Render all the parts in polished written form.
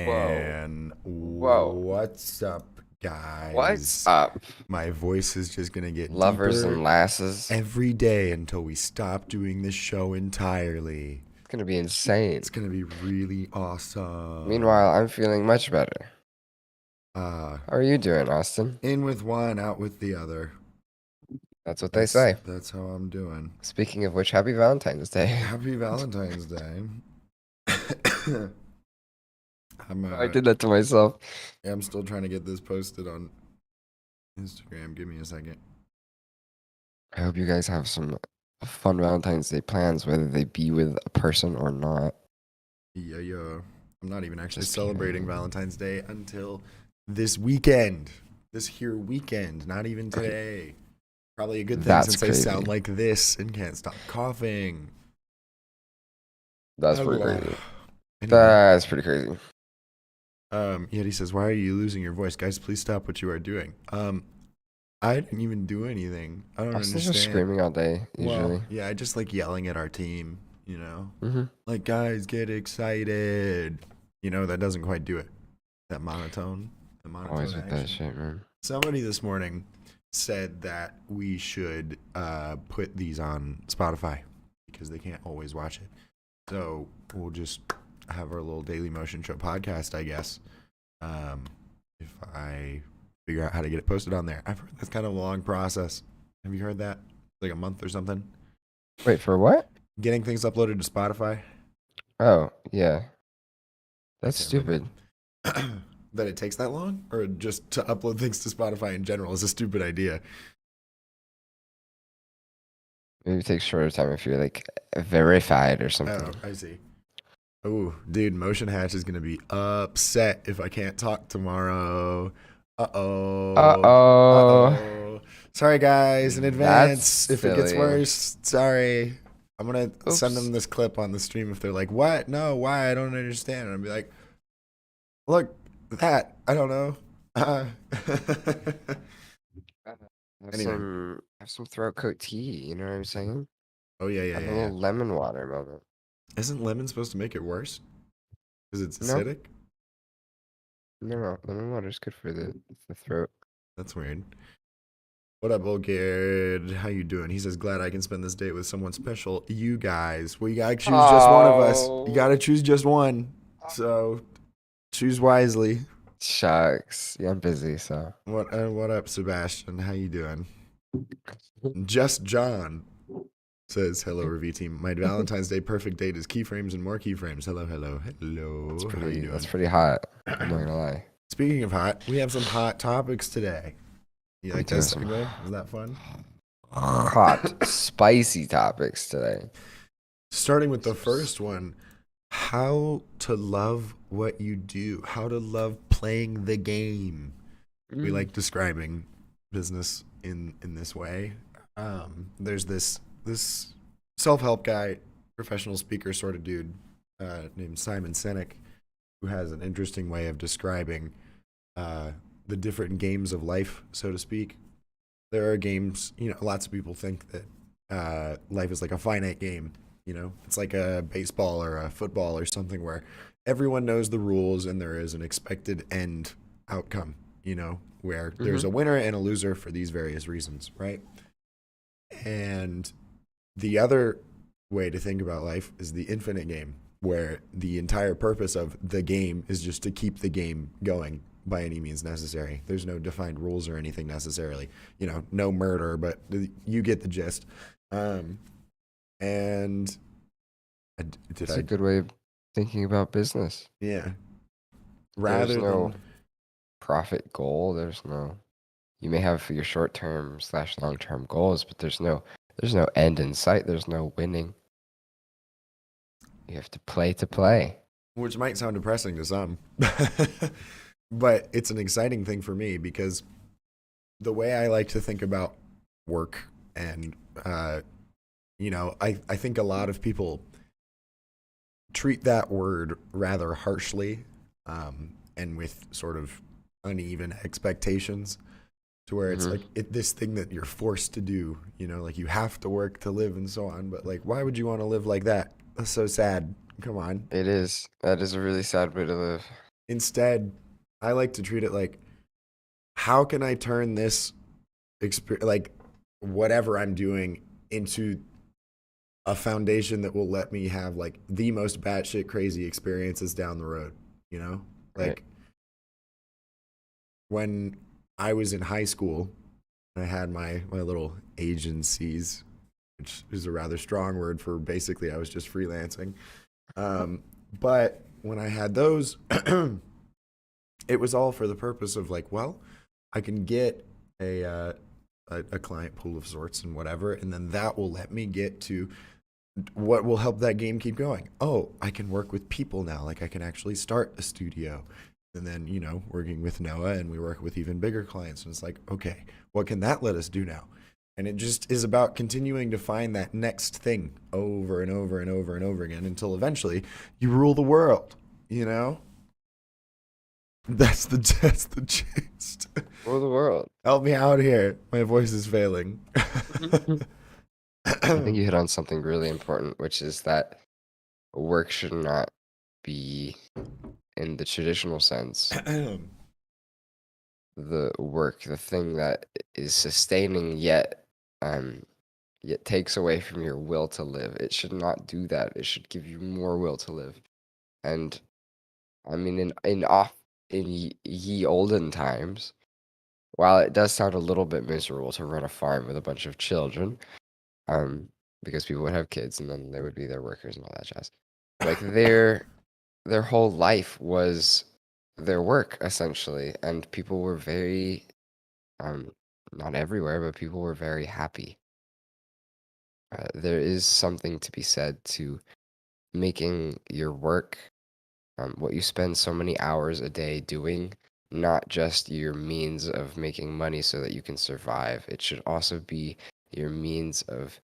Whoa. And Whoa. what's up, What's guys? up, My voice is just gonna get lovers deeper and lasses? every day until we stop doing this show entirely. It's gonna be insane. It's gonna be really awesome. Meanwhile, I'm feeling much better. Uh, How are you doing, Austin? in with one, out with the other. That's what they That's say. that's how I'm doing. Speaking of which, happy Valentine's Day. Happy Valentine's Day. I'm I did that to myself. I'm still trying to get this posted on Instagram. Give me a second. I hope you guys have some fun Valentine's Day plans, whether they be with a person or not. Yeah. I'm not even actually Just celebrating kidding. Valentine's Day until this weekend. This here weekend, not even Okay, today. Probably a good thing that's since I sound crazy. like this and can't stop coughing. That's pretty Hello. crazy. Anyway, That's pretty crazy. Yeti says, "Why are you losing your voice, guys? Please stop what you are doing." I didn't even do anything. I don't Austin's just understand. screaming all day, Well, usually. yeah, I just like yelling at our team. You know, Mm-hmm. like guys, get excited. You know, that doesn't quite do it. That Always monotone with that action. shit, man. Somebody this morning said that we should put these on Spotify because they can't always watch it. So we'll just have our little Daily Motion Show podcast, I guess. If I figure out how to get it posted on there. I've heard that's kind of a long process. Have you heard that? Like a month or something? Wait, for what? Getting things uploaded to Spotify? Oh, yeah. I That's can't remember. stupid. That it takes that long? Or just to upload things to Spotify in general is a stupid idea. Maybe it takes shorter time if you're like verified or something. Oh, I see. Oh, dude, Motion Hatch is gonna be upset if I can't talk tomorrow. Uh-oh. Uh-oh. Uh-oh. Sorry, guys, in That's advance. If it gets silly. worse, sorry. I'm gonna send them Oops. this clip on the stream if they're like, "What? No, why? I don't understand." And I'll be like, "Look, that. I don't know." Uh, Have Anyway. some throat coat tea, you know what I'm saying? Oh, yeah. Have a little lemon water moment. Isn't lemon supposed to make it worse? Because it's No, acidic? no, lemon water is good for the throat. That's weird. What up, old kid? How you doing? He says, glad I can spend this date with someone special. You guys. Well, you gotta choose just one of us. You gotta Oh, choose just one. So choose wisely. shucks. Yeah, I'm busy, so. What up, Sebastian? How you doing? Just John says, hello, Review team. My Valentine's Day perfect date is keyframes and more keyframes. Hello. How you That's doing? pretty hot. I'm not gonna lie. Speaking of hot, we have some hot topics today. You We like do that have some segue? Is that fun? hot, spicy topics today. Starting with the first one, how to love what you do, how to love playing the game. We like describing business in this way. There's this self-help guy, professional speaker sort of dude named Simon Sinek, who has an interesting way of describing the different games of life, so to speak. There are games, lots of people think that life is like a finite game. It's like a baseball or a football or something where everyone knows the rules and there is an expected end outcome, where there's a winner and a loser for these various reasons, right? And the other way to think about life is the infinite game, where the entire purpose of the game is just to keep the game going by any means necessary. There's no defined rules or anything necessarily. No murder, but you get the gist. And did It's a I? good way of thinking about business. Yeah. There's Rather no than profit goal. You may have your short-term/long-term goals, but there's no end in sight. There's no winning. You have to play. which might sound depressing to some, but it's an exciting thing for me because the way I like to think about work and I think a lot of people treat that word rather harshly, and with sort of uneven expectations, to where it's hmm like this thing that you're forced to do, like you have to work to live and so on. But like, why would you want to live like that? That's so sad. Come on. It is. That is a really sad way to live. Instead, I like to treat it like, how can I turn this experience, like whatever I'm doing, into a foundation that will let me have like the most batshit crazy experiences down the road, you know? Right. Like when I was in high school, I had my little agencies, which is a rather strong word for basically I was just freelancing. But when I had those, it was all for the purpose of like, well, I can get a, uh, a client pool of sorts and whatever, and then that will let me get to what will help that game keep going. Oh, I can work with people now. Like I can actually start a studio. And then, working with Noah, and we work with even bigger clients. And it's like, okay, what can that let us do now? And it just is about continuing to find that next thing over and over and over and over again until eventually you rule the world, you know? That's the gist. Rule the world. Help me out here. My voice is failing. I think you hit on something really important, which is that work should not be, in the traditional sense, the work, the thing that is sustaining yet takes away from your will to live. It should not do that. It should give you more will to live. And I mean, in ye olden times, while it does sound a little bit miserable to run a farm with a bunch of children, um, because people would have kids and then they would be their workers and all that jazz. Like their whole life was their work essentially, and people were very um not everywhere, but people were very happy. There is something to be said to making your work, what you spend so many hours a day doing, not just your means of making money so that you can survive. It should also be your means of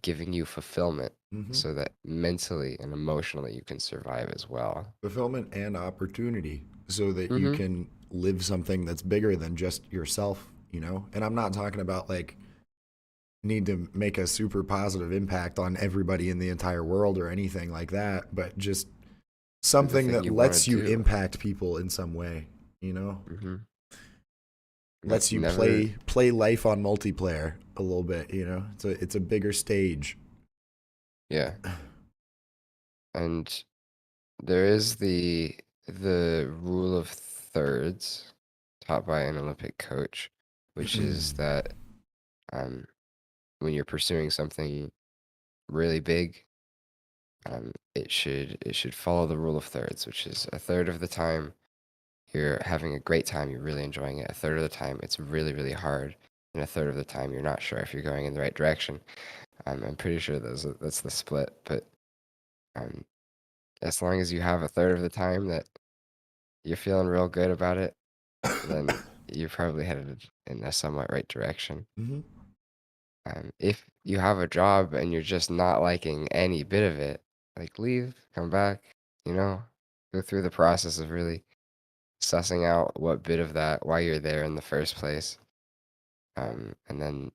giving you fulfillment Hmm. so that mentally and emotionally you can survive as well. Fulfillment and opportunity so that you Mm-hmm. can live something that's bigger than just yourself, you know? And I'm not talking about like need to make a super positive impact on everybody in the entire world or anything like that, but just Do the something thing that you want lets to you do. impact people in some way, you know? Mm-hmm. Right. Lets you Never. play life on multiplayer a little bit, you know? It's a bigger stage. Yeah. And there is the rule of thirds taught by an Olympic coach, which is that um, when you're pursuing something really big, it should follow the rule of thirds, which is a third of the time you're having a great time, you're really enjoying it. A third of the time it's really, really hard, and a third of the time you're not sure if you're going in the right direction. I'm pretty sure that's the split, but um, as long as you have a third of the time that you're feeling real good about it, then you're probably headed in a somewhat right direction. Hmm. If you have a job and you're just not liking any bit of it, like leave, come back, you know, go through the process of really sussing out what bit of that, why you're there in the first place. And then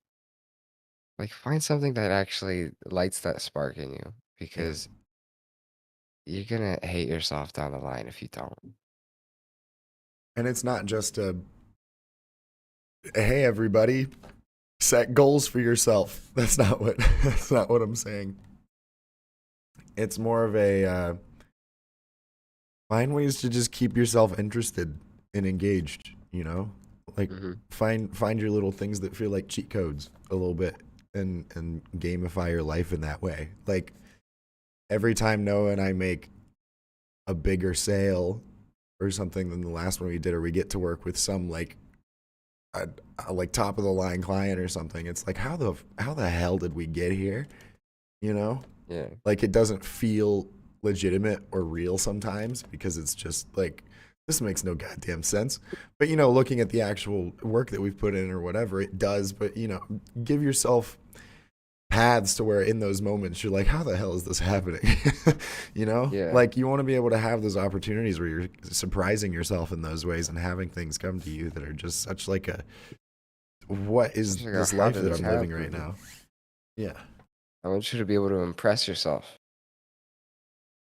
like find something that actually lights that spark in you Yeah. because you're gonna hate yourself down the line if you don't. And it's not just a, hey, everybody, set goals for yourself. That's not what I'm saying. It's more of a find ways to just keep yourself interested and engaged, you know? Like Hmm. find your little things that feel like cheat codes a little bit, and gamify your life in that way. Like every time Noah and I make a bigger sale or something than the last one we did, or we get to work with some like a like top of the line client or something, it's like how the hell did we get here? You know? Yeah. Like it doesn't feel legitimate or real sometimes because it's just like this makes no goddamn sense. But looking at the actual work that we've put in or whatever, it does. But give yourself paths to where in those moments you're like, how the hell is this happening? Yeah. Like you want to be able to have those opportunities where you're surprising yourself in those ways and having things come to you that are just such like a, what is Just like, this how life did that this I'm living right happen? now? Yeah. I want you to be able to impress yourself.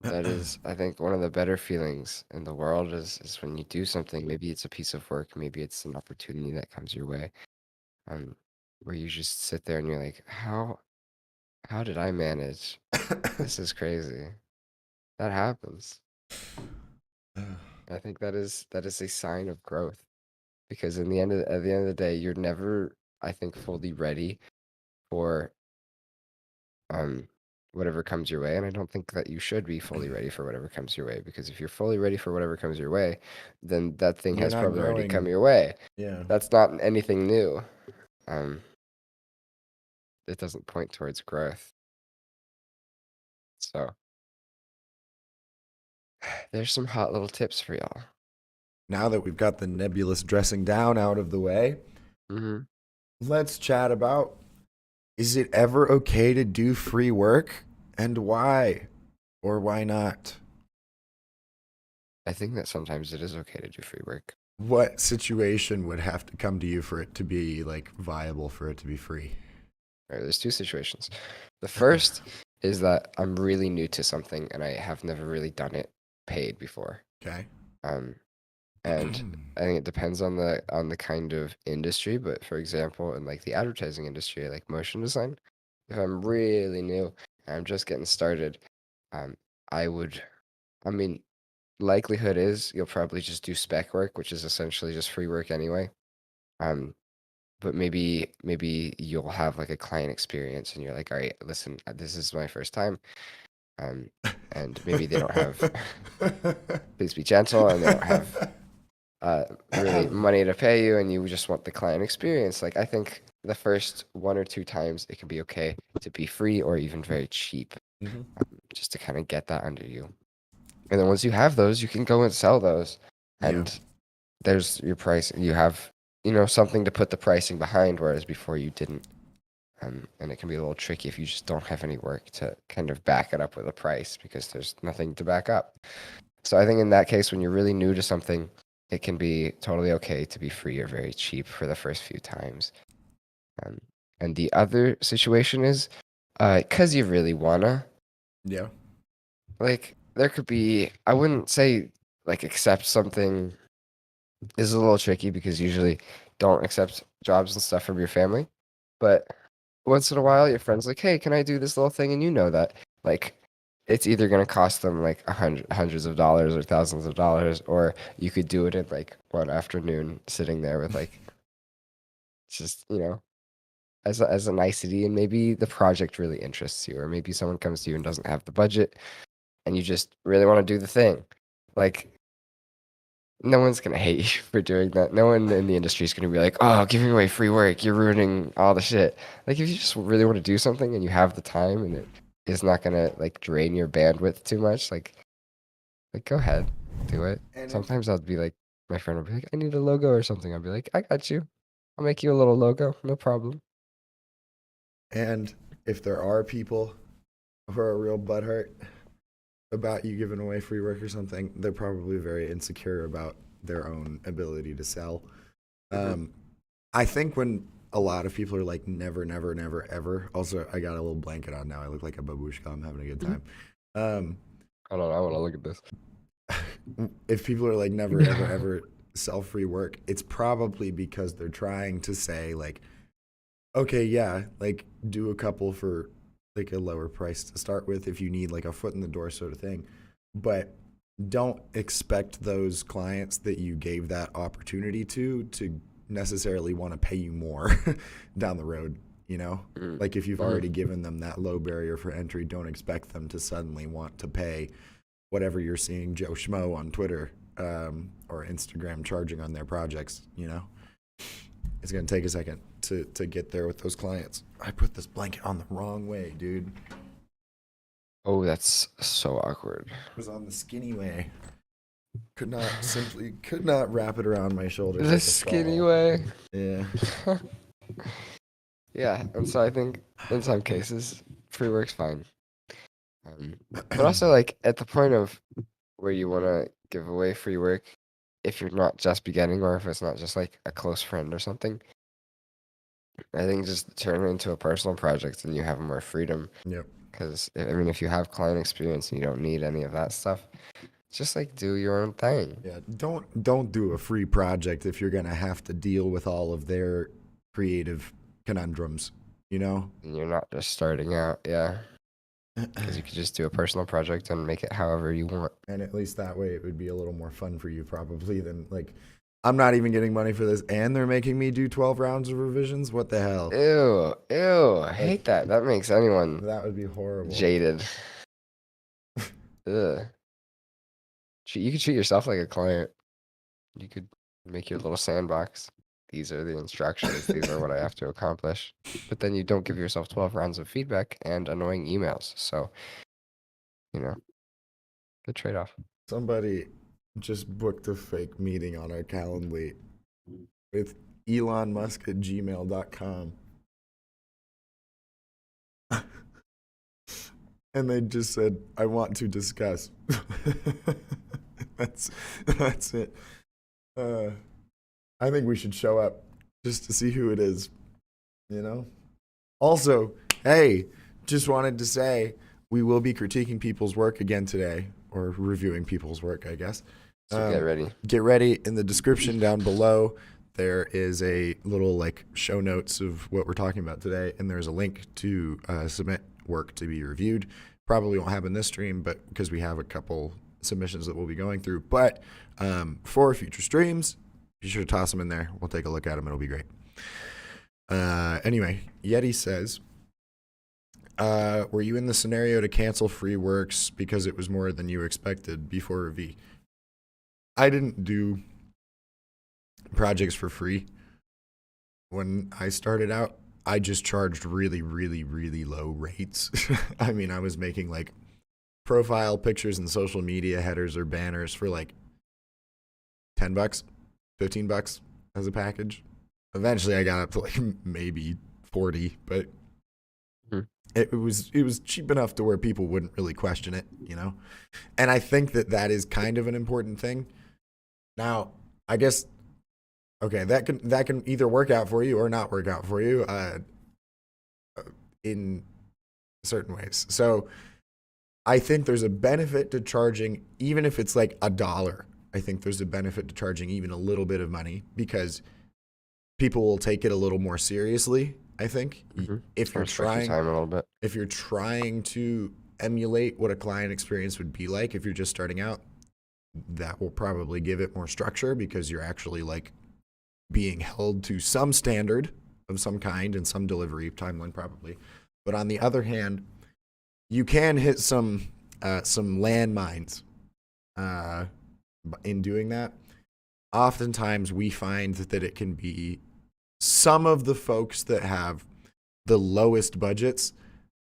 That is, I think, one of the better feelings in the world is when you do something. Maybe it's a piece of work, maybe it's an opportunity that comes your way, um, where you just sit there and you're like, how did I manage? This is crazy. That happens. I think that is a sign of growth because at the end of the day, you're never, I think, fully ready for um whatever comes your way, and I don't think that you should be fully ready for whatever comes your way because if you're fully ready for whatever comes your way, then that thing You're has not probably already come growing. your way. Yeah. That's not anything new. Um, it doesn't point towards growth. So there's some hot little tips for y'all. Now that we've got the nebulous dressing down out of the way, Hmm. let's chat about, is it ever okay to do free work and why or why not? I think that sometimes it is okay to do free work. What situation would have to come to you for it to be like viable for it to be free? Right, there's two situations. The first is that I'm really new to something and I have never really done it paid before. Okay. Um, and I think it depends on the kind of industry, but for example, in like the advertising industry, like motion design, if I'm really new and I'm just getting started, um, I would, I mean, likelihood is you'll probably just do spec work, which is essentially just free work anyway. Um, but maybe you'll have like a client experience and you're like, all right, listen, this is my first time. Um, and maybe they don't have, please be gentle, and they don't have really money to pay you and you just want the client experience. Like I think the first one or two times it can be okay to be free or even very cheap, Mhm. just to kind of get that under you. And then once you have those, you can go and sell those. Yeah. And there's your price. You have, something to put the pricing behind, whereas before you didn't. And it can be a little tricky if you just don't have any work to kind of back it up with a price because there's nothing to back up. So I think in that case, when you're really new to something, it can be totally okay to be free or very cheap for the first few times. Um, and the other situation is, because you really wanna, Yeah. like, there could be, I wouldn't say like accept something is a little tricky because usually don't accept jobs and stuff from your family. But once in a while, your friend's like, "Hey, can I do this little thing?" And you know that, like, it's either gonna cost them like hundreds of dollars or thousands of dollars, or you could do it in like one afternoon, sitting there with like just as a nicety, and maybe the project really interests you, or maybe someone comes to you and doesn't have the budget, and you just really want to do the thing. Like, no one's gonna hate you for doing that. No one in the industry is gonna be like, "Oh, giving away free work, you're ruining all the shit." Like, if you just really want to do something and you have the time and it is not gonna like drain your bandwidth too much, like go ahead, do it. And if Sometimes I'll be like, my friend will be like, "I need a logo or something." I'll be like, "I got you. I'll make you a little logo, no problem." and if there are people who are real butthurt about you giving away free work or something, they're probably very insecure about their own ability to sell. Hmm. Um, I think when a lot of people are like never, never, never, ever. Also, I got a little blanket on now. I look like a babushka. I'm having a good time. Um, I don't know. I want to look at this. if people are like never, ever, ever sell free work, it's probably because they're trying to say like, okay, yeah, like do a couple for like a lower price to start with if you need like a foot in the door sort of thing. But don't expect those clients that you gave that opportunity to necessarily want to pay you more down the road, you know? Like if you've Mm-hmm. already given them that low barrier for entry, don't expect them to suddenly want to pay whatever you're seeing Joe Schmo on Twitter or Instagram charging on their projects, you know? It's gonna take a second to get there with those clients. I put this blanket on the wrong way, dude. Oh, that's so awkward. It was on the skinny way. Could not wrap it around my shoulders The like a skinny shawl. way. Yeah. Yeah, and so I think in some cases, free work's fine. But also, like, at the point of where you want to give away free work, if you're not just beginning or if it's not just like a close friend or something, I think just turn it into a personal project and you have more freedom. Yep. Because I mean, if you have client experience and you don't need any of that stuff, just like do your own thing. Yeah, don't do a free project if you're gonna have to deal with all of their creative conundrums, you know? And you're not just starting out, yeah. Because you could just do a personal project and make it however you want. And at least that way it would be a little more fun for you probably than like I'm not even getting money for this and they're making me do 12 rounds of revisions. What the hell? Ew, I hate that. That makes anyone That would be horrible. jaded. Ugh. You could treat yourself like a client. You could make your little sandbox. These are the instructions. These are what I have to accomplish. But then you don't give yourself 12 rounds of feedback and annoying emails. So, good trade-off. Somebody just booked a fake meeting on our Calendly with Elon Musk at gmail.com. And they just said, I want to discuss. That's it. I think we should show up just to see who it is, you know? Also, hey, just wanted to say we will be critiquing people's work again today, or reviewing people's work, I guess. So get ready. Get ready. In the description down below, there is a little like show notes of what we're talking about today, and there's a link to submit work to be reviewed. Probably won't happen this stream, but because we have a couple submissions that we'll be going through. But for future streams, be sure to toss them in there. We'll take a look at them. It'll be great. Anyway, Yeti says, were you in the scenario to cancel free works because it was more than you expected before a V? I didn't do projects for free. When I started out, I just charged really, really, really low rates. I mean, I was making like profile pictures and social media headers or banners for like $10, $15 as a package. Eventually I got up to like maybe 40, but it was cheap enough to where people wouldn't really question it, you know? And I think that is kind of an important thing. Now, I guess, okay, that can either work out for you or not work out for you in certain ways. So I think there's a benefit to charging, even if it's like $1. I think there's a benefit to charging even a little bit of money because people will take it a little more seriously. I think if you're trying time a little bit. If you're trying to emulate what a client experience would be like if you're just starting out, that will probably give it more structure because you're actually like being held to some standard of some kind and some delivery timeline probably. But on the other hand, you can hit some landmines in doing that. Oftentimes we find that it can be some of the folks that have the lowest budgets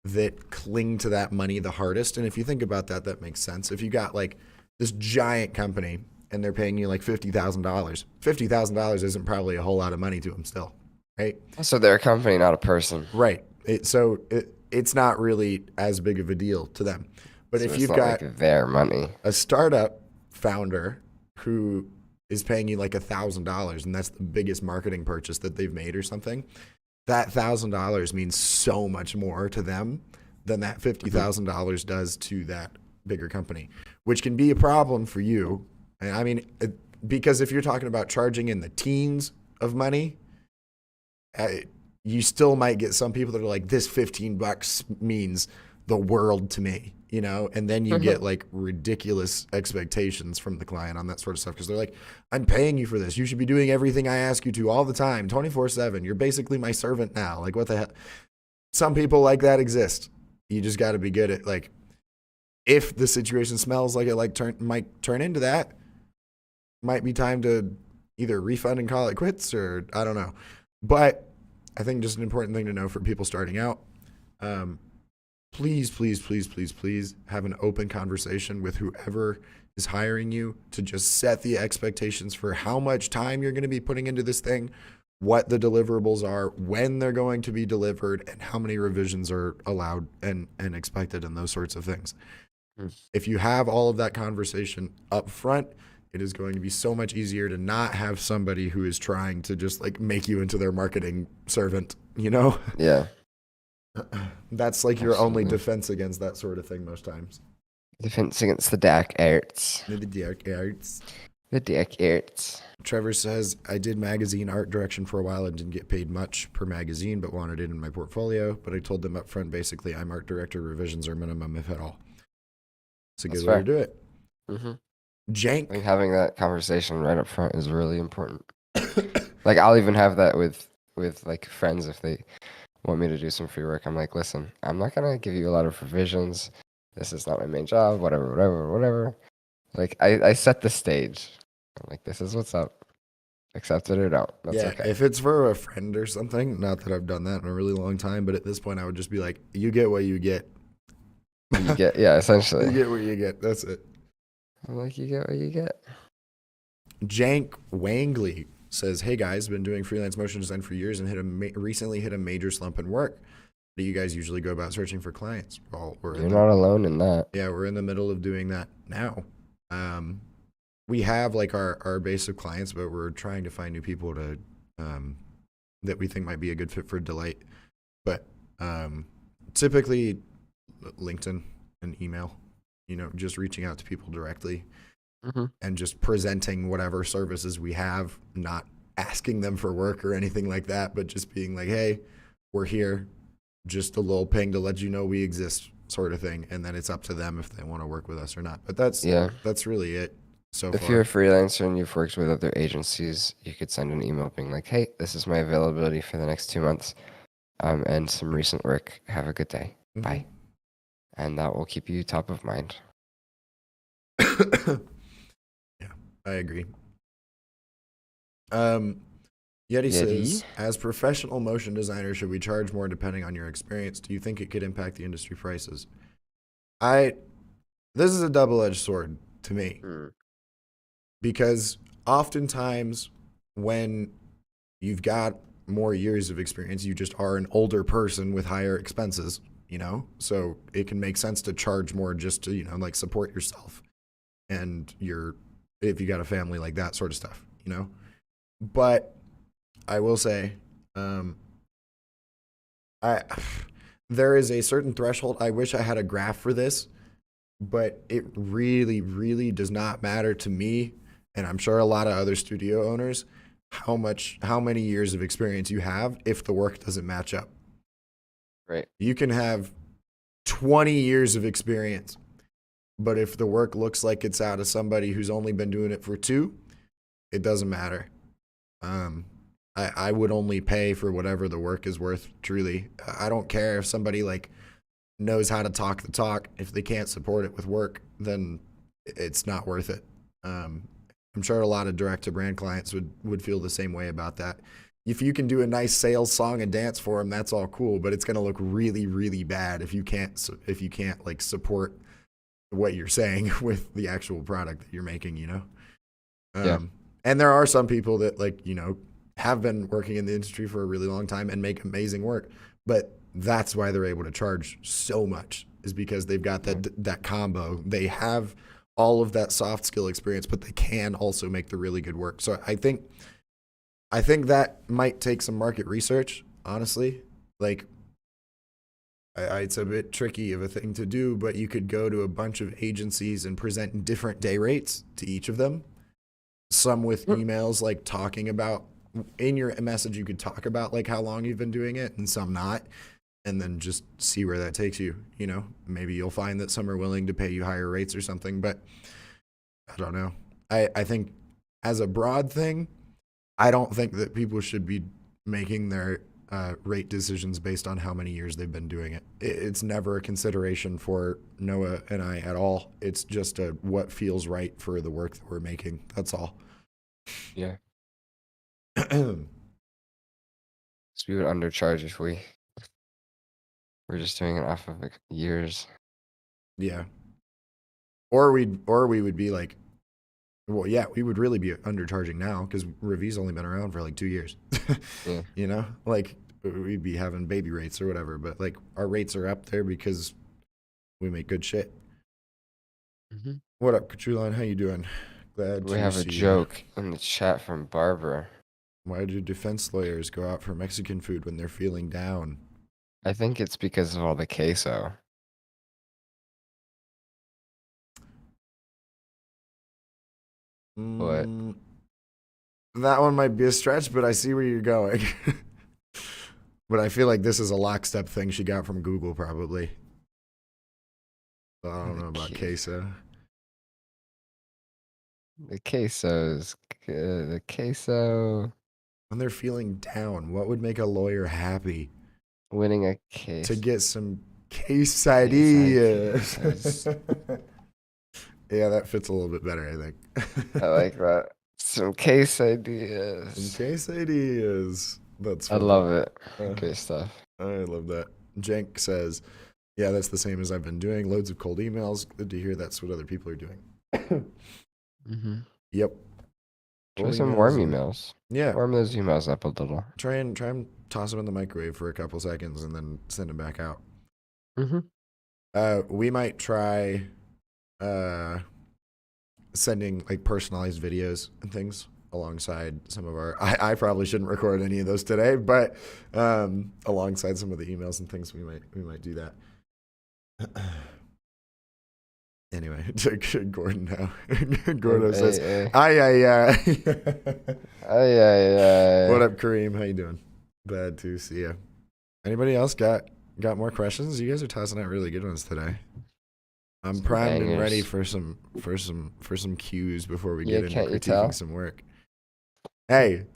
that cling to that money the hardest. And if you think about that, that makes sense. If you got like this giant company and they're paying you like $50,000, $50,000 isn't probably a whole lot of money to them still, right? So they're a company, not a person. Right. It's not really as big of a deal to them. But so if you've got like their money, a startup founder who is paying you like $1,000 and that's the biggest marketing purchase that they've made or something, that $1,000 means so much more to them than that $50,000 does to that bigger company, which can be a problem for you. And I mean, because if you're talking about charging in the teens of money, you still might get some people that are like, this $15 means the world to me, you know? And then you get like ridiculous expectations from the client on that sort of stuff. Cause they're like, I'm paying you for this. You should be doing everything I ask you to all the time, 24/7. You're basically my servant now. Like what the hell? Some people like that exist. You just got to be good at like, if the situation smells like it might turn into that, might be time to either refund and call it quits or I don't know. But I think just an important thing to know for people starting out, please, please, please, please, please have an open conversation with whoever is hiring you to just set the expectations for how much time you're going to be putting into this thing, what the deliverables are, when they're going to be delivered, and how many revisions are allowed and expected and those sorts of things. If you have all of that conversation up front, it is going to be so much easier to not have somebody who is trying to just like make you into their marketing servant, you know? Yeah. That's like your only Absolutely. defense against that sort of thing most times. Defense against the dark arts. The dark arts. The dark arts. Trevor says, I did magazine art direction for a while and didn't get paid much per magazine, but wanted it in my portfolio. But I told them up front, basically, I'm art director, revisions are minimum, if at all. It's a That's good way to fair. do it. Hmm. I think Jank. having that conversation right up front is really important. Like I'll even have that with like friends if they want me to do some free work. I'm like, listen, I'm not gonna give you a lot of revisions. This is not my main job. Whatever, whatever, whatever. Like I set the stage. I'm like, this is what's up. Accept it or don't. That's Yeah, okay. if it's for a friend or something, not that I've done that in a really long time, but at this point, I would just be like, you get what you get. You get, yeah, You essentially. get what you get. That's it. I'm like, you get what you get. Jank Wangley says, "Hey guys, been doing freelance motion design for years and recently hit a major slump in work. How do you guys usually go about searching for clients?" Well, You're not alone in that. we're in the middle of doing that now. We have like our base of clients, but we're trying to find new people to that we think might be a good fit for Delight. But typically, LinkedIn and email. Just reaching out to people directly Hmm. and just presenting whatever services we have, not asking them for work or anything like that, but just being like, hey, we're here, just a little ping to let you know we exist, sort of thing. And then it's up to them if they want to work with us or not. But Yeah. that's really it so If you're a far. freelancer and you've worked with other agencies, you could send an email being like, hey, this is my availability for the next 2 months, and some recent work. Have a good day. Hmm. Bye. And that will keep you top of mind. Yeah, I agree. Yeti Yeti? says, as professional motion designers, should we charge more depending on your experience? Do you think it could impact the industry prices? I This is a double-edged sword to me, Mm. because oftentimes when you've got more years of experience, you just are an older person with higher expenses, so it can make sense to charge more just to, like, support yourself and if you got a family, like that sort of stuff. But I will say, I there is a certain threshold. I wish I had a graph for this, but it really, really does not matter to me, and I'm sure a lot of other studio owners, how many years of experience you have if the work doesn't match up. Right. You can have 20 years of experience, but if the work looks like it's out of somebody who's only been doing it for 2, it doesn't matter. Um, I would only pay for whatever the work is worth, truly. I don't care if somebody like knows how to talk the talk. If they can't support it with work, then it's not worth it. I'm sure a lot of direct to brand clients would feel the same way about that. If you can do a nice sales song and dance for them, that's all cool, but it's going to look really, really bad if you can't like support what you're saying with the actual product that you're making. Yeah. And there are some people that, like, have been working in the industry for a really long time and make amazing work, but that's why they're able to charge so much, is because they've got that combo. They have all of that soft skill experience, but they can also make the really good work. So I think that might take some market research, honestly. Like, it's a bit tricky of a thing to do, but you could go to a bunch of agencies and present different day rates to each of them. Some with Mm. emails, like, talking about, in your message you could talk about like how long you've been doing it, and some not, and then just see where that takes you. Maybe you'll find that some are willing to pay you higher rates or something, but I don't know. I think, as a broad thing, I don't think that people should be making their rate decisions based on how many years they've been doing it. It's never a consideration for Noah and I at all. It's just what feels right for the work that we're making. That's all. Yeah. So we would undercharge if we're just doing it off of like years. Yeah. Or we would be like, well, yeah, we would really be undercharging now because Revi's only been around for like 2 years. Yeah. Like, we'd be having baby rates or whatever, but like our rates are up there because we make good shit. Hmm. What up, Katrulon? How you doing? Glad We to have a see you. joke in the chat from Barbara. Why do defense lawyers go out for Mexican food when they're feeling down? I think it's because of all the queso. But Mm, that one might be a stretch, but I see where you're going. But I feel like this is a lockstep thing she got from Google, probably. I don't the know about que- queso. the queso's good. The queso When they're feeling down, what would make a lawyer happy? winning a To case. get some Quesadillas. quesadillas. Yeah, that fits a little bit better, I I think. like that. Some Some quesadillas. quesadillas. That's I funny. love it. Uh, Great stuff. I love that. Jenk says, yeah, that's the same as I've been doing. Loads of cold emails. Good to hear that's what other people are doing. Mm-hmm. Yep. Try Cold some warm emails. emails. Yeah. Warm those emails up a little. Try and toss them in the microwave for a couple seconds and then send them back out. Mm-hmm. We might try sending like personalized videos and things alongside some of our I probably shouldn't record any of those today, but alongside some of the emails and things we might do that. Anyway, Gordon now. Gordo says, Hey, "Ay. hey. What up, Kareem? How you doing? Glad to see you. Anybody else got more questions? You guys are tossing out really good ones today. I'm Some primed and ready bangers. for some cues before we Yeah, get into can't you critiquing tell? some work. Hey,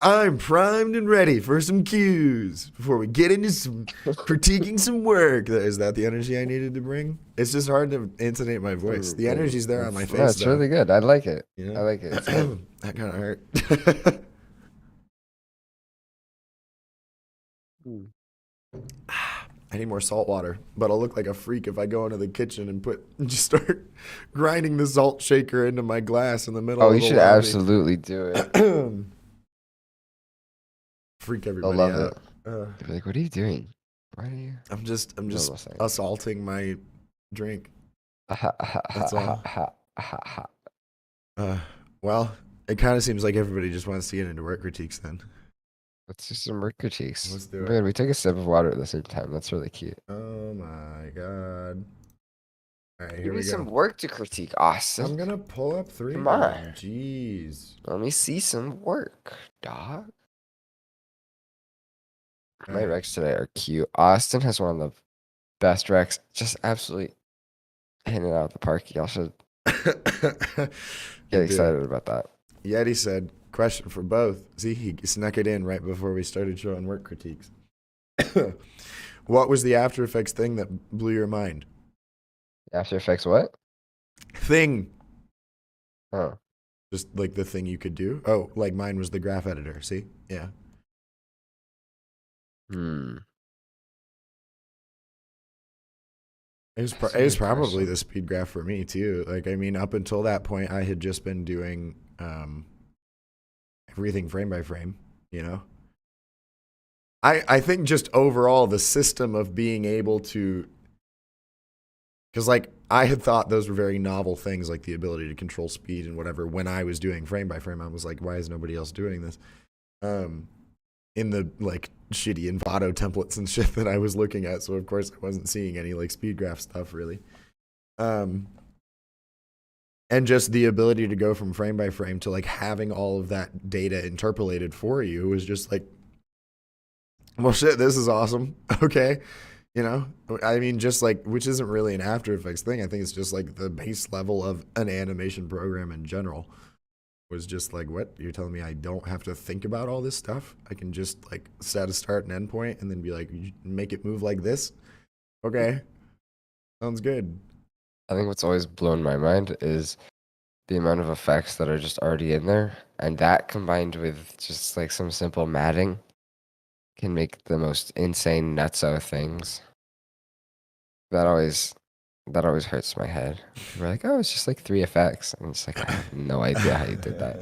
I'm primed and ready for some cues before we get into some critiquing some work. Is that the energy I needed to bring? It's just hard to intonate my voice. The energy's there on my No, face, it's though. really good. I like it. You I know, like it. It's good. that kind of hurt. Mm. I need more salt water, but I'll look like a freak if I go into the kitchen and just start grinding the salt shaker into my glass in the middle Oh, of you the should lobby. absolutely do it. Freak They'll everybody love it. out. Uh, They'll be like, "What are you doing? Why are you?" I'm just No, no, saying. assaulting my drink. Ha, ha, ha, That's ha, all. ha, ha, ha. Uh, well, it kind of seems like everybody just wants to get into work critiques then. Let's do some work critiques. Let's do it. Weird. We took a sip of water at the same time. That's really cute. Oh my god. All right, Give here me we some go. work to critique, I'm Austin. gonna pull up 3 Come of on. them. Jeez. Let me see some work, dog. All My right. recs today are cute. Austin has one of the best recs. Just absolutely hitting it out of the park. Y'all should You get do. excited about that. Yeti said, question for both. See, he snuck it in right before we started showing work critiques. What was the After Effects thing that blew your mind? After Effects, what? Thing. Oh. Just like the thing you could do. Oh, like mine was the graph editor. See? Yeah. Hmm. It That's a was good probably question. the speed graph for me too. Like, I mean, up until that point, I had just been doing everything frame by frame, you know? I think just overall the system of being able to, because like I had thought those were very novel things, like the ability to control speed and whatever. When I was doing frame by frame, I was like, why is nobody else doing this? In the like shitty Envato templates and shit that I was looking at. So of course I wasn't seeing any like speed graph stuff really. And just the ability to go from frame by frame to like having all of that data interpolated for you was just like, well, shit, this is awesome. Okay. You know, I mean, just like, which isn't really an After Effects thing. I think it's just like the base level of an animation program in general was just like, what? You're telling me I don't have to think about all this stuff? I can just like set a start and end point and then be like, make it move like this? Okay. Sounds good. I think what's always blown my mind is the amount of effects that are just already in there. And that combined with just like some simple matting can make the most insane nutso things. That always hurts my head. People are like, oh, it's just like 3 effects. I'm just like, I have no idea how you did that.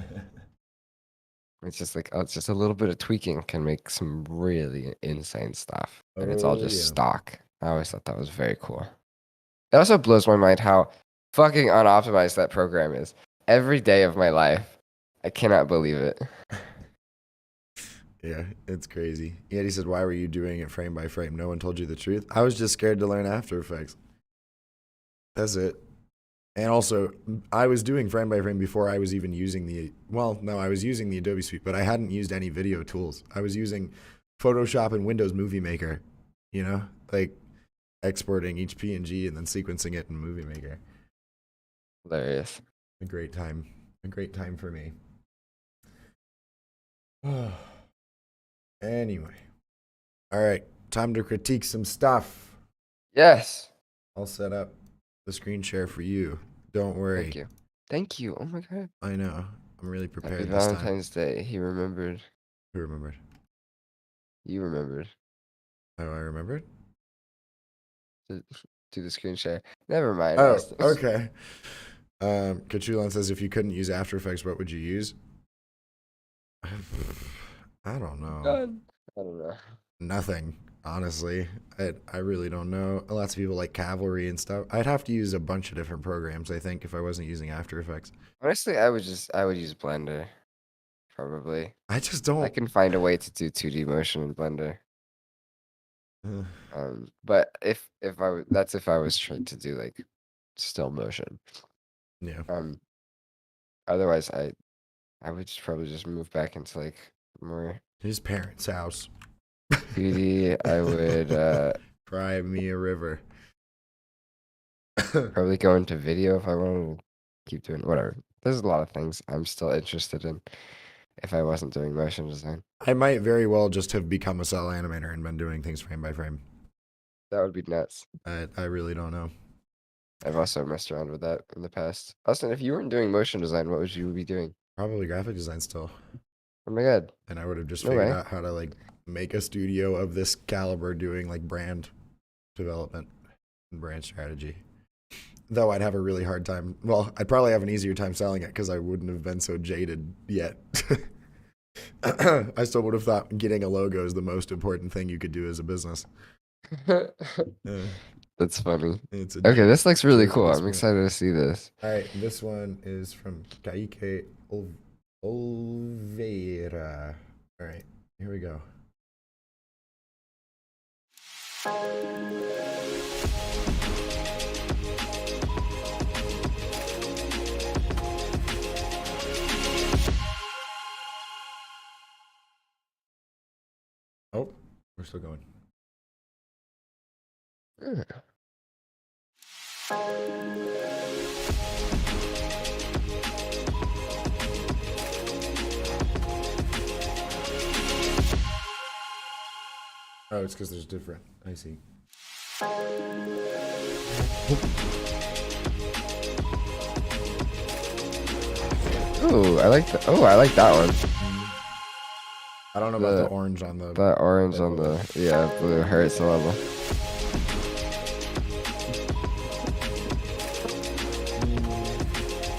It's just like, oh, it's just a little bit of tweaking can make some really insane stuff. And it's all Oh, just yeah. stock. I always thought that was very cool. It also blows my mind how fucking unoptimized that program is. Every day of my life, I cannot believe it. Yeah, it's crazy. Yeah, he said, "Why were you doing it frame by frame? No one told you the truth." I was just scared to learn After Effects. That's it. And also, I was doing frame by frame before I was even using the. Well, no, I was using the Adobe Suite, but I hadn't used any video tools. I was using Photoshop and Windows Movie Maker. You know, like exporting each PNG and then sequencing it in Movie Maker. Hilarious. A great time. A great time for me. Anyway. All right. Time to critique some stuff. Yes. I'll set up the screen share for you. Don't worry. Thank you. Thank you. Oh my god. I know. I'm really prepared Happy this time. Valentine's Day. He remembered. Who remembered? You remembered. Oh, I remembered? To do the screen share. Never mind. Oh, okay. Kachulan says, if you couldn't use After Effects, what would you use? I don't know. God. I don't know. Nothing, honestly. I really don't know. Lots of people like Cavalry and stuff. I'd have to use a bunch of different programs, I think, if I wasn't using After Effects. Honestly, I would use Blender. Probably. I just don't. I can find a way to do 2D motion in Blender. But if that's if I was trying to do like still motion. Yeah. Otherwise I would probably just move back into like more His parents' house. 2D. I would Cry me a river. probably go into video if I wanted to keep doing whatever. There's a lot of things I'm still interested in if I wasn't doing motion design. I might very well just have become a cell animator and been doing things frame by frame. That would be nuts. I really don't know. I've also messed around with that in the past. Austin, if you weren't doing motion design, what would you be doing? Probably graphic design still. Oh my god. And I would have just No figured way. out how to like make a studio of this caliber doing like brand development and brand strategy. Though I'd have a really hard time. Well, I'd probably have an easier time selling it because I wouldn't have been so jaded yet. I still would have thought getting a logo is the most important thing you could do as a business. That's funny. Okay, this looks really cool. I'm excited to see this. All right, this one is from Kaique Olveira. All right, here we go. Oh, we're still going. Oh, it's because there's different. I see. Ooh, I like that. Oh, I like that one. I don't know about the orange on the. The orange on the blue hurts a little.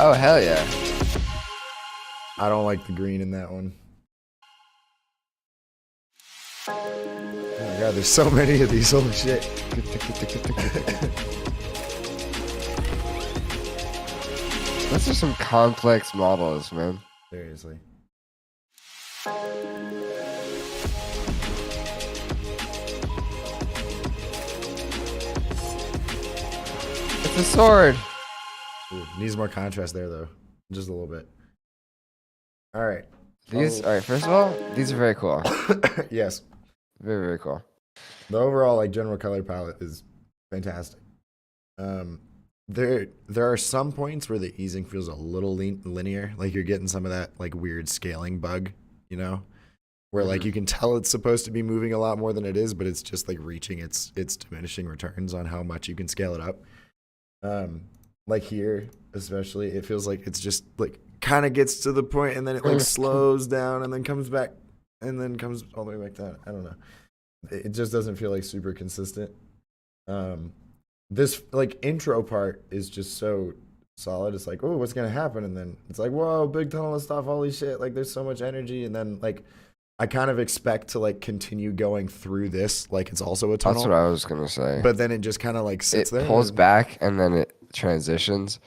Oh hell yeah! I don't like the green in that one. Oh my god, there's so many of these. Holy shit! Those are some complex models, man. Seriously. It's a sword. Ooh, needs more contrast there though, just a little bit. All right. All right. First of all, these are very cool. Yes. Very, very cool. The overall like general color palette is fantastic. There are some points where the easing feels a little linear, like you're getting some of that like weird scaling bug, you know, where like you can tell it's supposed to be moving a lot more than it is, but it's just like reaching its diminishing returns on how much you can scale it up. Like here, especially, it feels like it's just like kind of gets to the point and then it like slows down and then comes back and then comes all the way back down. I don't know. It just doesn't feel like super consistent. This like intro part is just so solid. It's like, oh, what's gonna happen? And then it's like, whoa, big tunnel of stuff, holy shit, like there's so much energy. And then like I kind of expect to like continue going through this like it's also a tunnel. That's what I was gonna say. But then it just kind of like sits there. It pulls back and then it transitions.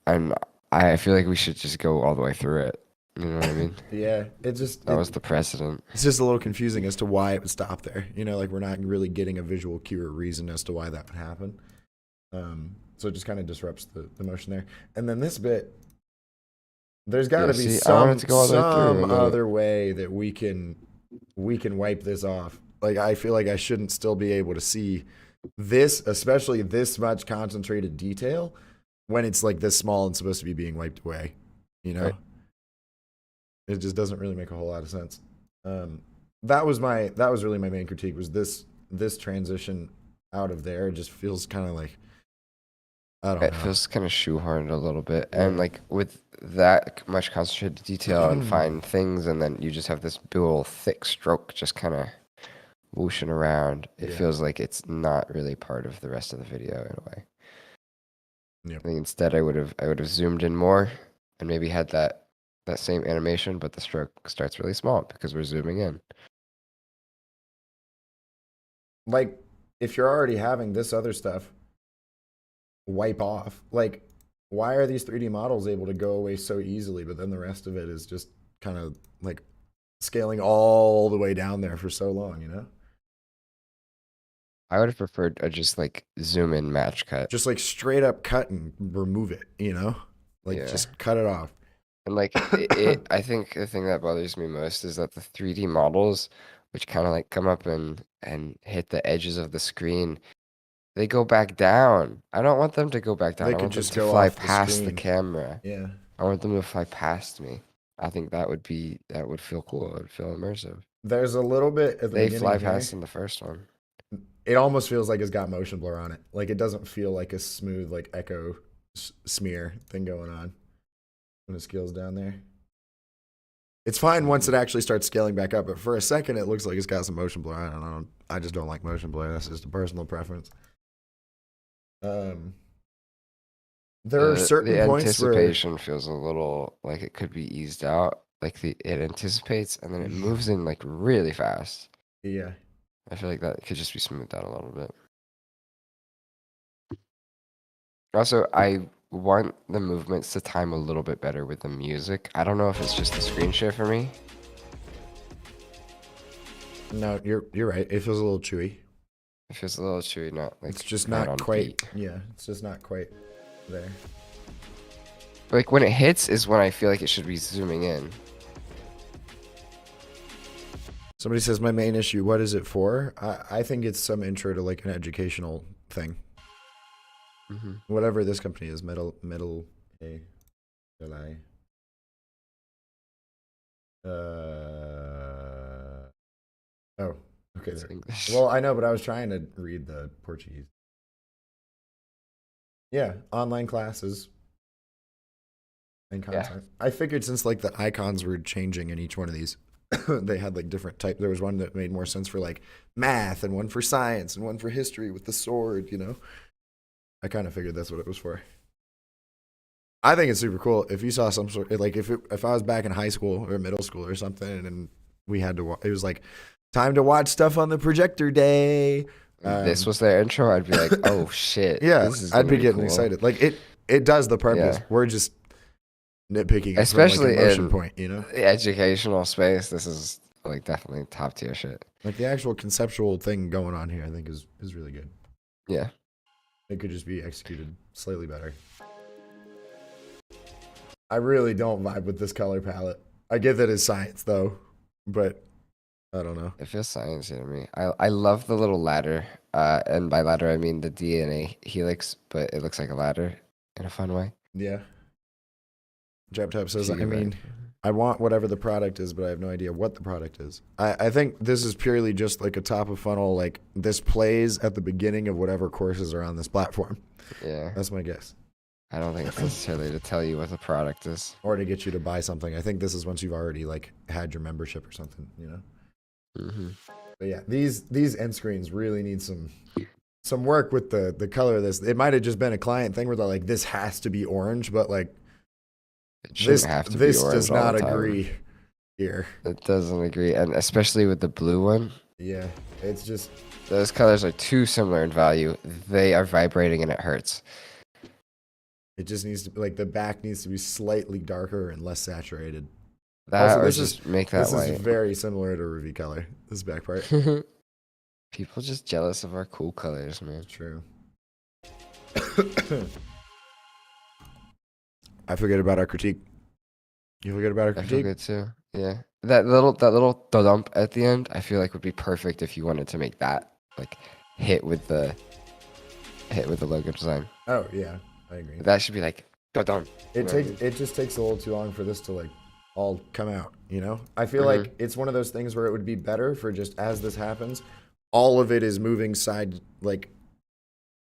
And I feel like we should just go all the way through it. You know what I mean? Yeah, That was the precedent. it's just a little confusing as to why it would stop there. You know, like we're not really getting a visual cue or reason as to why that would happen. So it just kind of disrupts the motion there. And then this bit, there's got to Yeah, be see, I wanted to go all the way through, some and then other way that we can wipe this off. Like I feel like I shouldn't still be able to see this, especially this much concentrated detail, when it's like this small and supposed to be being wiped away. You know, right. it just doesn't really make a whole lot of sense. That was really my main critique, was this transition out of there. It just feels kind of like, I don't It know. feels kind of shoehorned a little bit, Yeah. and like with that much concentrated detail and fine things, and then you just have this big old thick stroke just kind of whooshing around. It Yeah. feels like it's not really part of the rest of the video in a way. Yep. I think instead I would have zoomed in more and maybe had that same animation, but the stroke starts really small because we're zooming in. Like, if you're already having this other stuff wipe off, like, why are these 3D models able to go away so easily, but then the rest of it is just kind of like scaling all the way down there for so long, you know? I would have preferred a just like zoom in match cut. Just like straight up cut and remove it, you know? Like, Yeah. just cut it off. And like I think the thing that bothers me most is that the 3D models, which kind of like come up and hit the edges of the screen, they go back down. I don't want them to go back down. They I could want them just to go fly off the past the screen. camera. Yeah. I want them to fly past me. I think that would feel cool. It would feel immersive. There's a little bit at the They beginning fly here. past in the first one. It almost feels like it's got motion blur on it. Like, it doesn't feel like a smooth, like, echo smear thing going on when it scales down there. It's fine once it actually starts scaling back up, but for a second it looks like it's got some motion blur. I don't know. I just don't like motion blur. That's just a personal preference. There are certain the points where anticipation feels a little like it could be eased out. Like it anticipates and then it moves in like really fast. yeah. I feel like that could just be smoothed out a little bit. Also, I want the movements to time a little bit better with the music. I don't know if it's just the screen share for me. No, you're right. It feels a little chewy. It feels a little chewy, not like It's just right not on quite. beat. Yeah, it's just not quite there. Like when it hits is when I feel like it should be zooming in. Somebody says my main issue. What is it for? I think it's some intro to like an educational thing. Mm-hmm. Whatever this company is, Raleigh. Oh, okay. It's English. Well, I know, but I was trying to read the Portuguese. Yeah, online classes and content. I figured since like the icons were changing in each one of these, they had like different type. There was one that made more sense for like math, and one for science, and one for history with the sword. You know, I kind of figured that's what it was for. I think it's super cool. If you saw some sort, like if I was back in high school or middle school or something, and we had to, it was like time to watch stuff on the projector day. This was their intro. I'd be like, oh shit. Yeah, this is I'd be getting cool. excited. Like it does the purpose. Yeah. We're just nitpicking, especially from like a motion in point, you know, the educational space. This is like definitely top tier shit. like the actual conceptual thing going on here. I think is really good. Yeah, it could just be executed slightly better. I really don't vibe with this color palette. I get that it's science though, but I don't know. it feels sciencey to me. I love the little ladder, and by ladder I mean the DNA helix, but it looks like a ladder in a fun way. Yeah. JapTap says, I mean, I want whatever the product is, but I have no idea what the product is. I think this is purely just like a top of funnel, like this plays at the beginning of whatever courses are on this platform. Yeah. That's my guess. I don't think it's necessarily to tell you what the product is. Or to get you to buy something. I think this is once you've already like had your membership or something, you know? Mm-hmm. But yeah, these end screens really need some work with the color of this. It might have just been a client thing where they're like, this has to be orange, but like this does not agree here. It doesn't agree, and especially with the blue one. Yeah, it's just those colors are too similar in value. They are vibrating and it hurts. It just needs to, like, the back needs to be slightly darker and less saturated. That Also, or just make that this is white. very similar to Ruby color. This back part. People just jealous of our cool colors, man. True. I forget about our critique. You forget about our I feel critique? good too. Yeah. That little dump at the end, I feel like would be perfect if you wanted to make that like hit with the logo design. Oh yeah, I agree. That should be like dum. It just takes a little too long for this to like all come out, you know? I feel Mm-hmm. like it's one of those things where it would be better for just as this happens, all of it is moving side like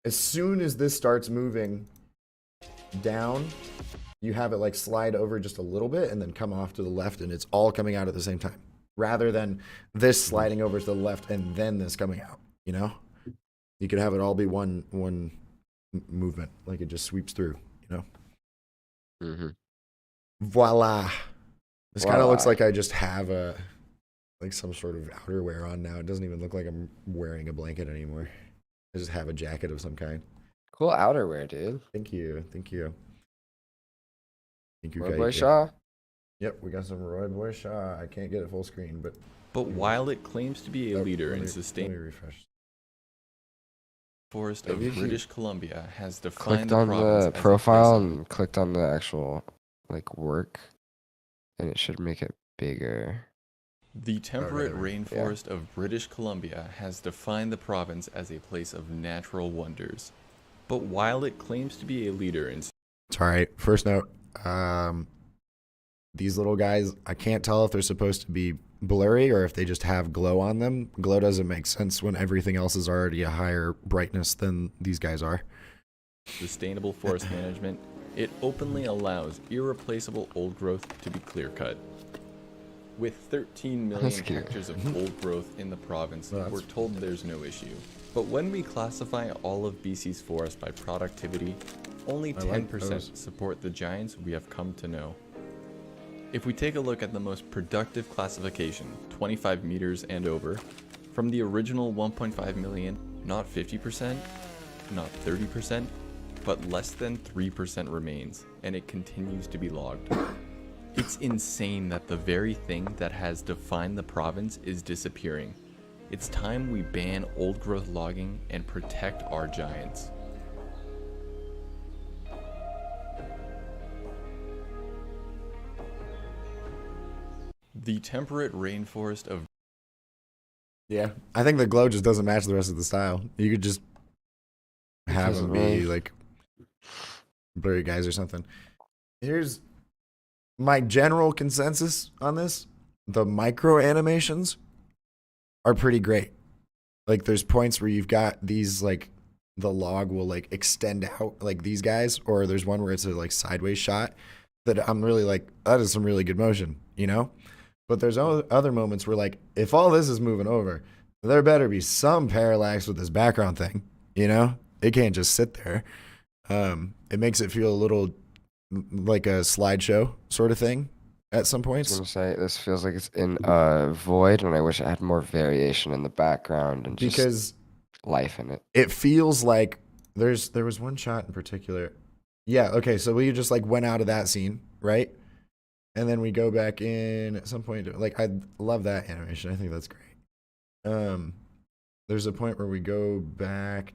as soon as this starts moving down, you have it like slide over just a little bit and then come off to the left and it's all coming out at the same time. Rather than this sliding over to the left and then this coming out, you know? You could have it all be one movement, like it just sweeps through, you know? Mm-hmm. Voila. This kind of looks Voila. like I just have a like some sort of outerwear on now. It doesn't even look like I'm wearing a blanket anymore. I just have a jacket of some kind. Cool outerwear, dude. Thank you. Thank you. Thank you, Roy Boy Kaike. Shaw. Yep, we got some Roy Boy Shaw. I can't get it full screen, but while it claims to be a leader in let me sustainable refresh. forest Maybe of if you British Columbia has defined Clicked the on province the as a place profile of and clicked on the actual like work, and it should make it bigger. The temperate there we rainforest of British Columbia has defined the province as a place of natural wonders. But while it claims to be a leader in It's all right. First note, these little guys, I can't tell if they're supposed to be blurry or if they just have glow on them. Glow doesn't make sense when everything else is already a higher brightness than these guys are. sustainable forest management, it openly allows irreplaceable old growth to be clear-cut. With 13 million That's cute. hectares of old growth in the province, Well, that's- we're told there's no issue. But when we classify all of BC's forest by productivity, only I like 10% those. support the giants we have come to know. If we take a look at the most productive classification, 25 meters and over, from the original 1.5 million, not 50%, not 30%, but less than 3% remains, and it continues to be logged. It's insane that the very thing that has defined the province is disappearing. It's time we ban old growth logging and protect our giants. The temperate rainforest of Yeah, I think the glow just doesn't match the rest of the style. You could just have Doesn't them be really. like blurry guys or something. Here's my general consensus on this. The micro animations are pretty great. Like there's points where you've got these like the log will like extend out like these guys, or there's one where it's a like sideways shot that I'm really like, that is some really good motion, you know? But there's other moments where like if all this is moving over, there better be some parallax with this background thing, you know? It can't just sit there. It makes it feel a little like a slideshow sort of thing at some I was points. gonna say this feels like it's in a void, and I wish it had more variation in the background and just Because life in it. it feels like there was one shot in particular. Yeah, okay, so we just like went out of that scene, right? And then we go back in at some point. Like I love that animation. I think that's great. There's a point where we go back.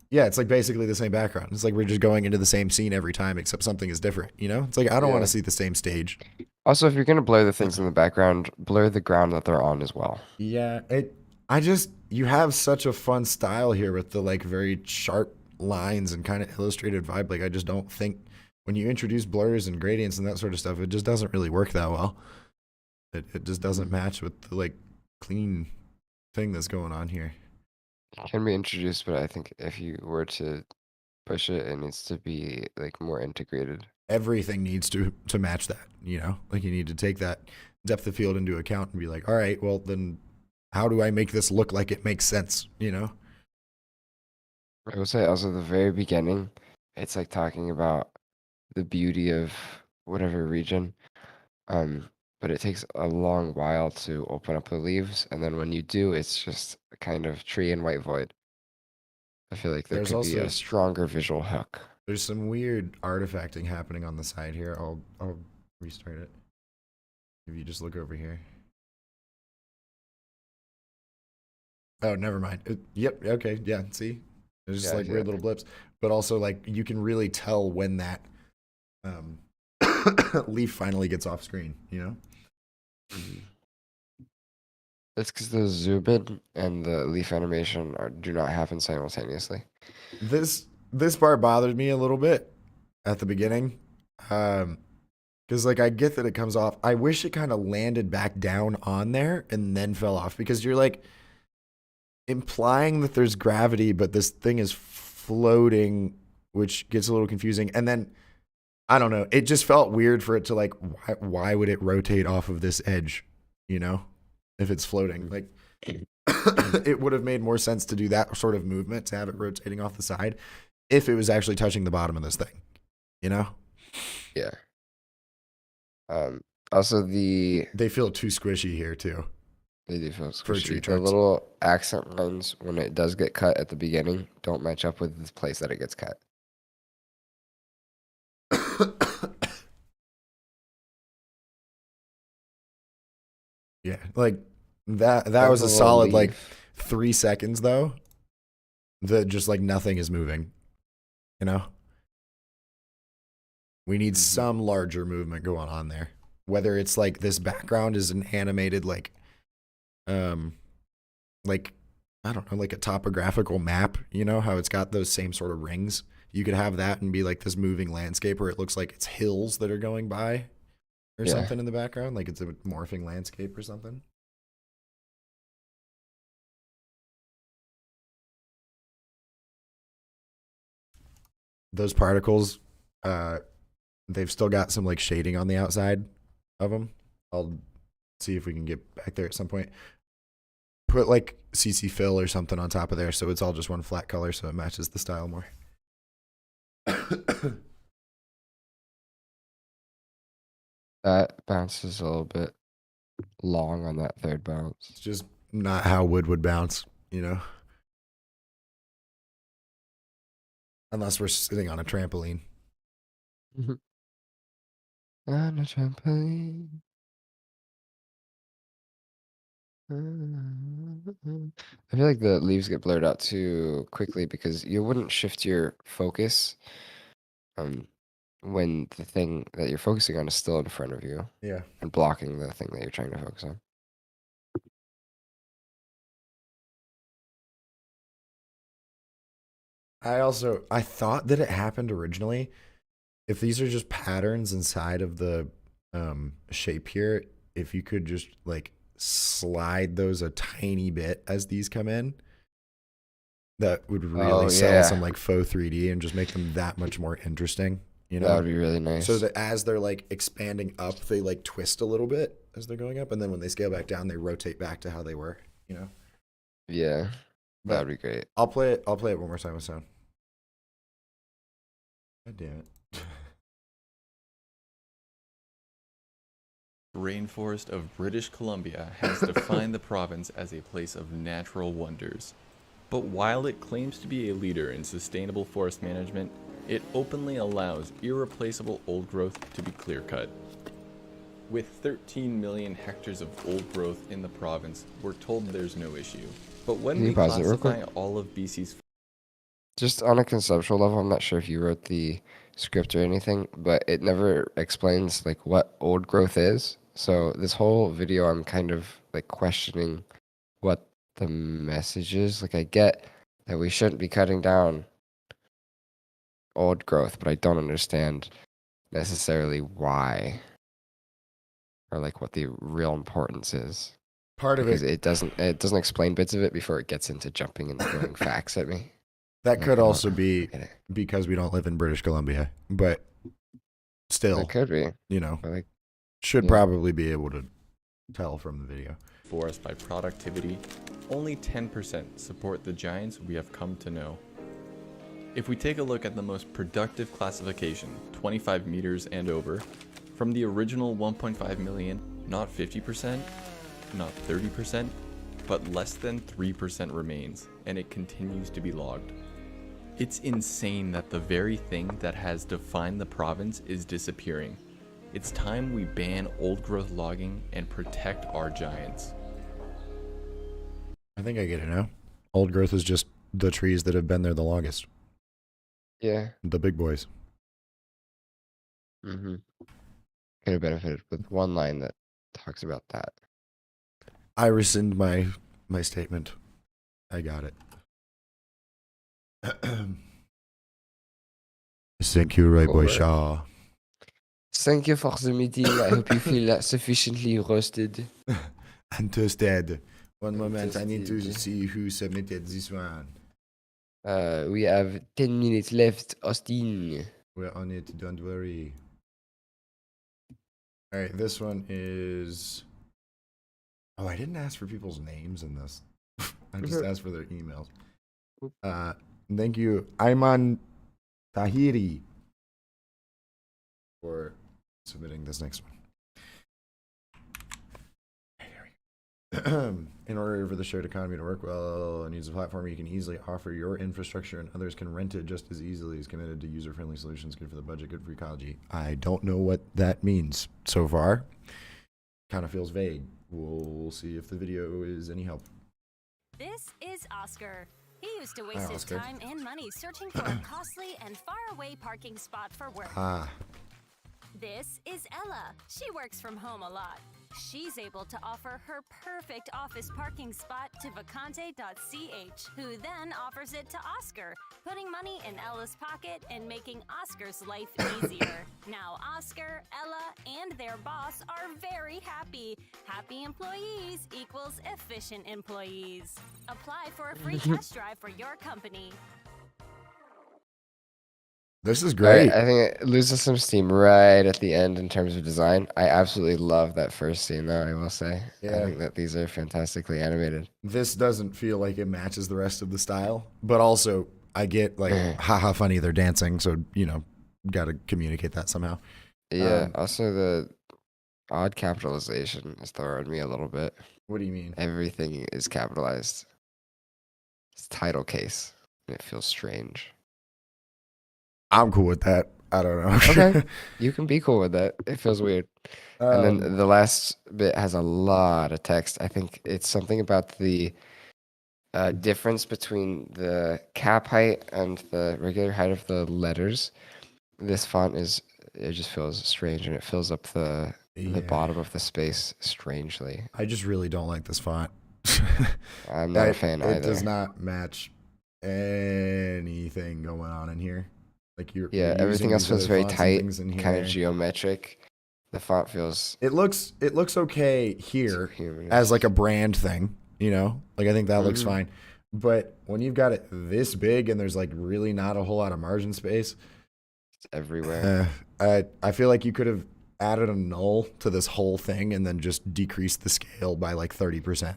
Yeah, it's like basically the same background. It's like we're just going into the same scene every time, except something is different. You know, it's like I don't want Yeah. to see the same stage. Also, if you're gonna blur the things in the background, blur the ground that they're on as well. Yeah, you have such a fun style here with the like very sharp lines and kind of illustrated vibe. Like I just don't think when you introduce blurs and gradients and that sort of stuff, it just doesn't really work that well. It just doesn't match with the like clean thing that's going on here. It can be introduced, but I think if you were to push it, it needs to be like more integrated. Everything needs to match that, you know? Like you need to take that depth of field into account and be like, all right, well then how do I make this look like it makes sense, you know? I would say also the very beginning, it's like talking about the beauty of whatever region. But it takes a long while to open up the leaves, and then when you do, it's just a kind of tree and white void. I feel like there There's could be also a stronger visual hook. there's some weird artifacting happening on the side here. I'll restart it. If you just look over here. Oh, never mind. Yep. Okay. Yeah. See, there's just Yeah, I like see weird that. little blips, but also like you can really tell when that um, leaf finally gets off screen. You know. Mhm. It's because the zoom in and the leaf animation do not happen simultaneously. This part bothered me a little bit at the beginning, because like I get that it comes off. I wish it kind of landed back down on there and then fell off because you're like implying that there's gravity, but this thing is floating, which gets a little confusing. And then I don't know. It just felt weird for it to like. Why would it rotate off of this edge? You know, if it's floating, like it would have made more sense to do that sort of movement to have it rotating off the side if it was actually touching the bottom of this thing. You know, Yeah. Um, Also, they feel too squishy here too they do feel for tree squishy. The trunks. little accent lines when it does get cut at the beginning don't match up with the place that it gets cut. Yeah, like that. That Like was the a little solid like leaf. 3 seconds though. That just like nothing is moving. You know, we need Mhm. some larger movement going on there. Whether it's like this background is an animated um like I don't know, like a topographical map, you know, how it's got those same sort of rings. You could have that and be like this moving landscape where it looks like it's hills that are going by or Yeah. something in the background, like it's a morphing landscape or something. Those particles, uh, they've still got some like shading on the outside of them. I'll see if we can get back there at some point. Put like CC fill or something on top of there so it's all just one flat color so it matches the style more. That bounces a little bit long on that third bounce. It's just not how wood would bounce, you know? Unless we're sitting on a trampoline. On a trampoline. I feel like the leaves get blurred out too quickly because you wouldn't shift your focus um, when the thing that you're focusing on is still in front of you Yeah. and blocking the thing that you're trying to focus on. I thought that it happened originally. If these are just patterns inside of the shape here, if you could just like slide those a tiny bit as these come in, that would really Oh, sell some yeah. like faux 3D and just make them that much more interesting, you That know? would be really nice. So that as they're like expanding up, they like twist a little bit as they're going up, and then when they scale back down, they rotate back to how they were, you know? Yeah, that But would be great. I'll play it one more time with sound. God damn it. Rainforest of British Columbia has defined the province as a place of natural wonders. But while it claims to be a leader in sustainable forest management, it openly allows irreplaceable old growth to be clear-cut. With 13 million hectares of old growth in the province, we're told there's no issue. But when Can you we pause it real classify quick? all of BC's Just on a conceptual level, I'm not sure if you wrote the script or anything, but it never explains like what old growth is. So this whole video, I'm kind of like questioning what the message is. Like I get that we shouldn't be cutting down old growth, but I don't understand necessarily why or like what the real importance is. Part of Because it it doesn't explain bits of it before it gets into jumping and throwing facts at me. that Like could I don't also be get it. because we don't live in British Columbia, but It still, could be. you know, But like should yeah. probably be able to tell from the video. forest by productivity, only 10% support the giants we have come to know. If we take a look at the most productive classification, 25 meters and over, from the original 1.5 million, not 50%, not 30%, but less than 3% remains, and it continues to be logged. It's insane that the very thing that has defined the province is disappearing. It's time we ban old growth logging and protect our giants. I think I get it now. Old growth is just the trees that have been there the longest. Yeah. The big boys. Mm-hmm. Could have benefited with one line that talks about that. I rescind my statement. I got it. Thank you, Right Boy Alright. Shaw. Thank you for the meeting. I hope you feel sufficiently roasted. And toasted. One moment, I need to Toasted. see who submitted this one. We have 10 minutes left, Austin. We're on it, don't worry. Alright, this one is... Oh, I didn't ask for people's names in this. I just asked for their emails. Thank you, Ayman Tahiri, for submitting this next one. In order for the shared economy to work well and use a platform, you can easily offer your infrastructure and others can rent it just as easily. As committed to user-friendly solutions, good for the budget, good for ecology. I don't know what that means so far. Kind of feels vague. We'll see if the video is any help. This is Oscar. He used to Hi, waste his Oscar. time and money searching for a costly and faraway parking spot for work. Ah, This is Ella. She works from home a lot. She's able to offer her perfect office parking spot to Vacante.ch, who then offers it to Oscar, putting money in Ella's pocket and making Oscar's life easier. Now Oscar, Ella, and their boss are very happy. Happy employees equals efficient employees. Apply for a free test drive for your company. this is great. I think it loses some steam right at the end in terms of design. I absolutely love that first scene, though, I will say. Yeah. I think that these are fantastically animated. This doesn't feel like it matches the rest of the style, but also I get like, haha, funny, they're dancing, so, you know, got to communicate that somehow. Yeah, also the odd capitalization is throwing me a little bit. What do you mean? Everything is capitalized. It's title case, and it feels strange. I'm cool with that. I don't know. Okay, you can be cool with that. It feels weird. And then the last bit has a lot of text. I think it's something about the difference between the cap height and the regular height of the letters. This font it just feels strange, and it fills up the bottom of the space strangely. I just really don't like this font. I'm not a fan either. It does not match anything going on in here. Like you're everything using else these feels other very fonts and tight, things in kind of here. geometric. The font feels It looks okay here human as like a brand thing, you know? Like I think that looks Mhm. fine. But when you've got it this big and there's like really not a whole lot of margin space, everywhere. I feel like you could have added a null to this whole thing and then just decreased the scale by like 30%.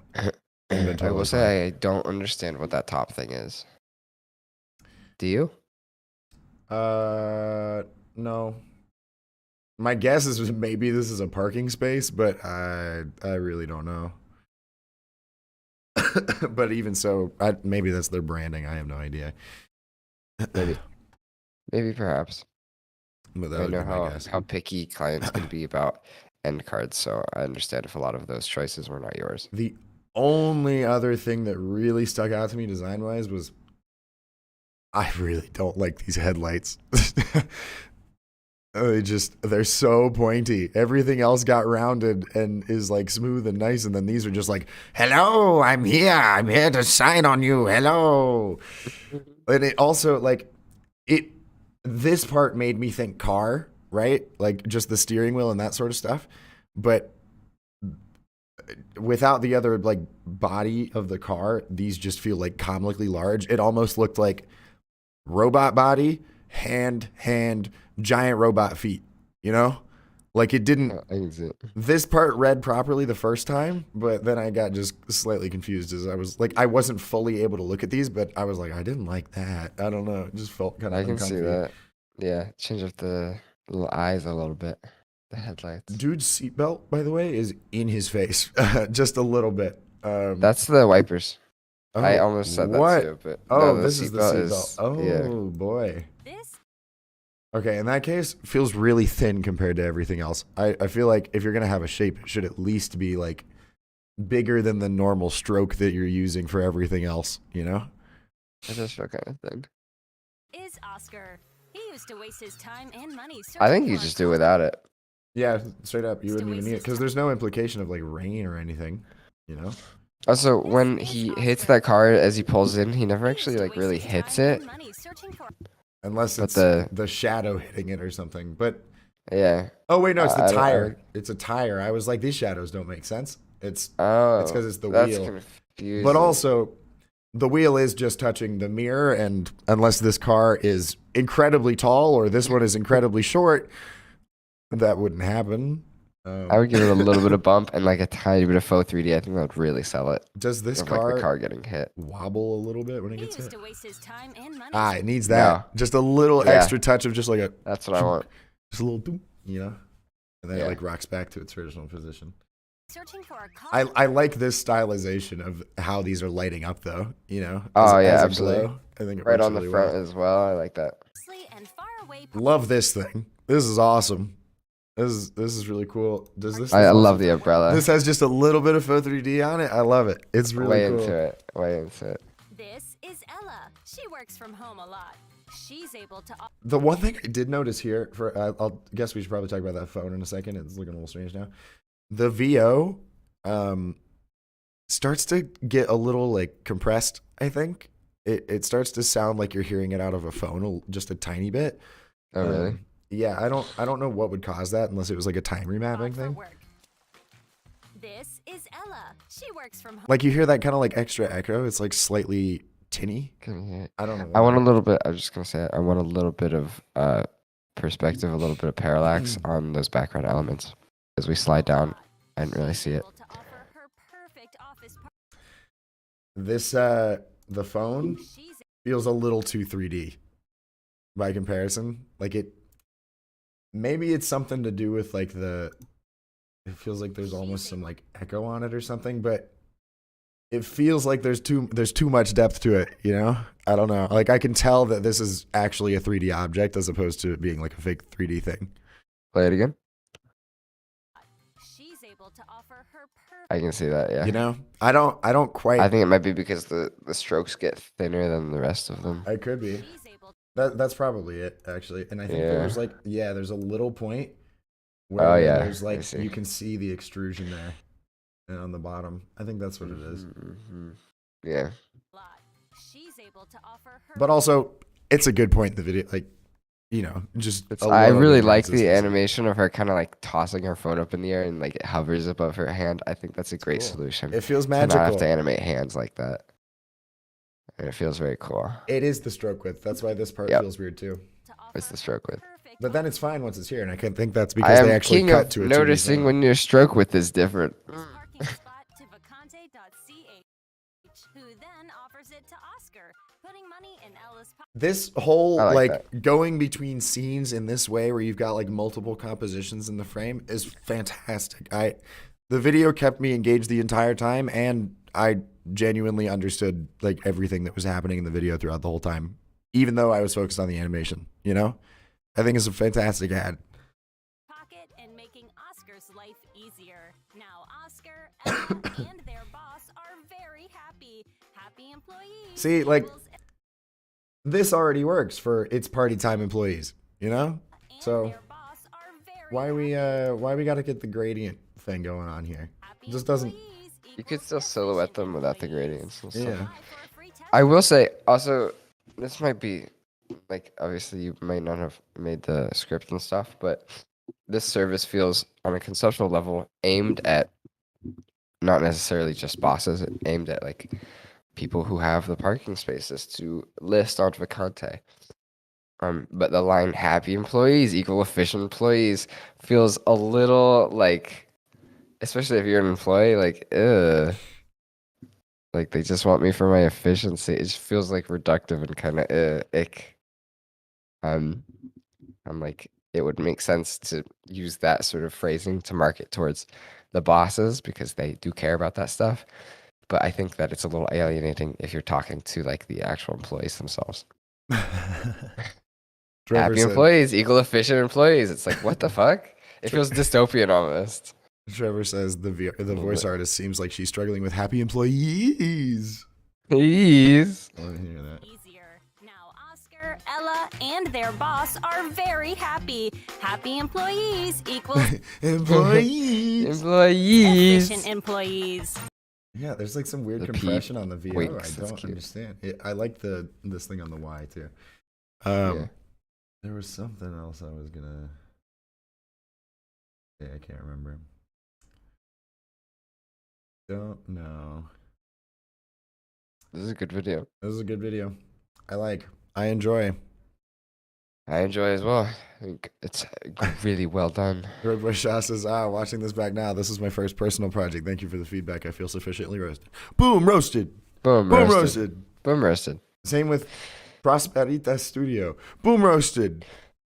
I will say I don't understand what that top thing is. Do you? No. My guess is maybe this is a parking space, but I really don't know. But even so, maybe that's their branding. I have no idea. Maybe perhaps. But that I would know be my guess. how picky clients can be about end cards, so I understand if a lot of those choices were not yours. The only other thing that really stuck out to me design-wise was I really don't like these headlights. They're so pointy. Everything else got rounded and is like smooth and nice, and then these are just like, hello, I'm here to shine on you, hello. And it also like this part made me think car, right? Like just the steering wheel and that sort of stuff. But without the other like body of the car, these just feel like comically large. It almost looked like robot body, hand, giant robot feet, you know? Like it didn't, I can see it. this part read properly the first time, but then I got just slightly confused as I was like, I wasn't fully able to look at these, but I was like, I didn't like that. I don't know. It just felt kind of I can uncomfy. see that. Yeah, change up the little eyes a little bit. The headlights. Dude's seatbelt, by the way, is in his face, just a little bit. That's the wipers. I almost said what? that too, but Oh, no, this is the seatbelt. Oh yeah. boy. This Okay, in that case, feels really thin compared to everything else. I feel like if you're gonna have a shape, it should at least be like bigger than the normal stroke that you're using for everything else, you know? It does feel kind of thin. Is Oscar. He used to waste his time and money I searching think you for a just do without it. Yeah, straight up, you Still wouldn't even need it wastes because there's no implication of like rain or anything, you know? Also, This when is he hits Oscar. that car as he pulls in, he never He used actually to like waste really his hits time it. and money searching for Unless But it's the- the shadow hitting it or something. But Yeah. oh wait, no, it's the I don't- I tire. don't- It's a tire. I was like, these shadows don't make sense. It's Oh, 'cause it's the that's wheel. confusing. but also the wheel is just touching the mirror, and unless this car is incredibly tall or this one is incredibly short, that wouldn't happen. I would give it a little bit of bump and like a tiny bit of faux 3D. I think that would really sell it. Does this Of like the car car getting hit. wobble a little bit when it He gets used hit? to waste his time and money. Ah, it needs that. No. Just a little Yeah. extra touch of just like a That's what I want. just a little boom, you know? And then Yeah. it like rocks back to its original position. Searching for a car. I like this stylization of how these are lighting up though, you know? Oh, yeah, a absolutely. glow. I think it Right works on the really front well. as well. I like that. And far away Love this thing. This is awesome. This is really cool. Does this I love the umbrella. This has just a little bit of faux 3D on it. I love it. It's really Way cool. into it. Way into it. This is Ella. She works from home a lot. She's able to. The one thing I did notice here, for I'll guess we should probably talk about that phone in a second. It's looking a little strange now. The VO starts to get a little like compressed. I think it starts to sound like you're hearing it out of a phone just a tiny bit. Oh, really? Yeah, I don't know what would cause that unless it was like a time remapping for thing. work. This is Ella. She works from home. Like you hear that kind of like extra echo. It's like slightly tinny. Can you hear it? I don't know. I want a little bit. I was just gonna say. I want a little bit of perspective, a little bit of parallax on those background elements. As we slide down, I didn't really see it. Able to offer her perfect office This the phone She's feels a little too 3D by comparison. Like maybe it's something to do with like it feels like there's almost some like echo on it or something, but it feels like there's too much depth to it, you know? I don't know. Like I can tell that this is actually a 3D object as opposed to it being like a fake 3D thing. Play it again. She's able to offer her perfect. I can see that. Yeah. You know? I don't quite I think it might be because the strokes get thinner than the rest of them. I could be. She's able. That's probably it, actually. And I think Yeah. there's like, there's a little point where Oh, yeah, there's I like, see. you can see the extrusion there and on the bottom. I think that's what it is. Mhm. Yeah. Lot. She's able to offer her. But also, it's a good point in the video. Like, you know, just. I really like the inconsistency. animation of her kind of like tossing her phone up in the air and like it hovers above her hand. I think that's a great cool. solution. It feels To not have magical. to animate hands like that. And it feels very cool. It is the stroke width. That's why this part Yep. feels weird too. to offer It's the stroke width. perfect But then it's office fine once it's here, and I can think that's I because am they actually king cut of to a 2D noticing phone. when your stroke width is different. parking spot to vacante.ch, who then offers it to Oscar, putting money in Ella's pocket. This whole I like like going between scenes in this way where you've got like multiple compositions in the frame is fantastic. The video kept me engaged the entire time, and I genuinely understood like everything that was happening in the video throughout the whole time, even though I was focused on the animation, you know? I think it's a fantastic ad. Pocket and making Oscar's life easier. Now Oscar, Ella, and their boss are very happy. Happy employees. See, like, equals This already works for its party time employees, you know? and So their boss are very why we got to get the gradient thing going on here? happy It just doesn't. employees You could equals still silhouette efficient them without the employees. gradients and stuff. Yeah. Apply for a free test I will say also, this might be like obviously you might not have made the script and stuff, but this service feels on a conceptual level aimed at not necessarily just bosses, aimed at like people who have the parking spaces to list on Vacante. But the line "happy employees equal efficient employees" feels a little like, especially if you're an employee, like like they just want me for my efficiency. It just feels like reductive and kind of ick. I'm like, it would make sense to use that sort of phrasing to market towards the bosses because they do care about that stuff. But I think that it's a little alienating if you're talking to like the actual employees themselves. Trevor Happy said, employees equal efficient employees. It's like, what the fuck? It feels dystopian almost. Trevor says the little voice bit. artist seems like she's struggling with happy employees. Please. I want to hear that. Easier. Now Oscar, Ella, and their boss are very happy. Happy employees equals Employees. Employees. efficient employees. Yeah, there's like some weird The compression on the VO. winks, I that's don't cute. understand. I like this thing on the Y too. Yeah. There was something else I was gonna. Yeah, I can't remember. Don't know. This is a good video. This is a good video. I enjoy. I enjoy as well. I think it's really well done. Road Boy Shaw says, watching this back now, this is my first personal project. Thank you for the feedback. I feel sufficiently roasted. Boom, roasted. Boom, Boom, roasted. roasted. Boom, roasted. Same with Prosperita Studio. Boom, roasted.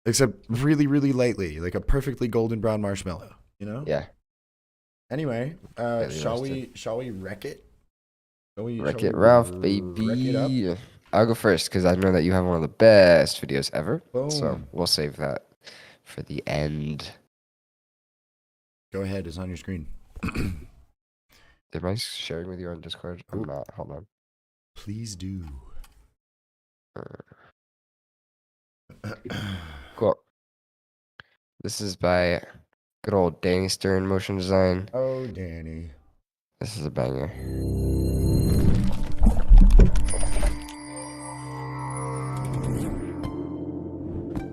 Except really, really lightly, like a perfectly golden brown marshmallow. You know? Yeah. Anyway, Really shall roasted. we wreck it? Wreck Shall it, we Ralph, wreck it up? baby. I'll go first because I know that you have one of the best videos ever. So Boom. we'll save that for the end. Go ahead, it's on your screen. Am I sharing with you on Discord? I'm Oop. not. Hold on. Please do. Cool. This is by good old Danny Stern Motion Design. Oh, Danny. This is a banger.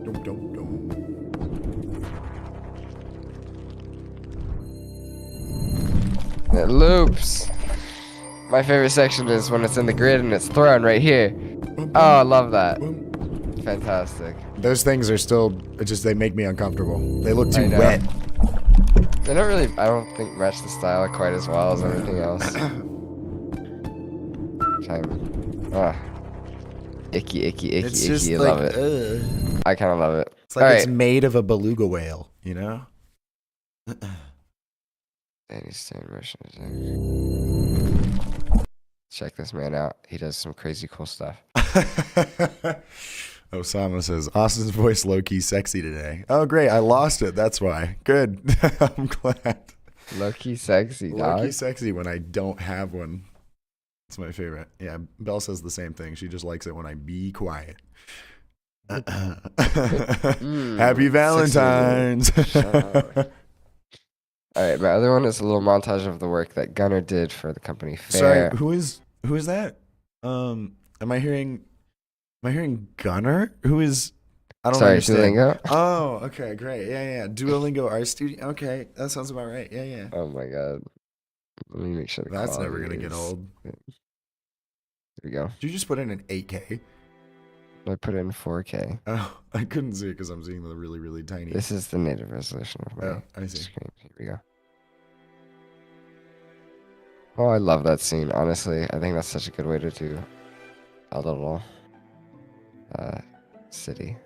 Dum, dum, dum. It loops. My favorite section is when it's in the grid and it's thrown right here. Bum, Oh, I bum, love that. bum. Fantastic. Those things are still they make me uncomfortable. They look I too know. wet. They don't really, I don't think, match the style quite as well as everything else. Icky, icky, icky, It's icky. just I like, love it. I kind of love it. it's like it's Alright. made of a beluga whale, you know? Danny Stern Motion Design. Check this man out. He does some crazy cool stuff. Osama says, Austin's voice low-key sexy today. Oh, great. I lost it. That's why. Good. I'm glad. Low-key sexy, dog. Low-key sexy when I don't have one. It's my favorite. Yeah, Belle says the same thing. She just likes it when I be quiet. Happy Valentine's. Alright, my other one is a little montage of the work that Gunnar did for the company Sorry, Fair. who is that? Am I hearing Gunnar? Who is I don't Sorry, understand. Duolingo? Oh, okay, great. Yeah. Duolingo Art Studio. Okay, that sounds about right. Yeah. Oh my god. Let me make sure the That's never quality gonna get is- old. Here we go. Did you just put in an 8K? I put it in 4K. Oh, I couldn't see it because I'm seeing the really, really tiny. This is the native resolution of my Oh, I see. screen. Here we go. Oh, I love that scene. Honestly, I think that's such a good way to do a little city.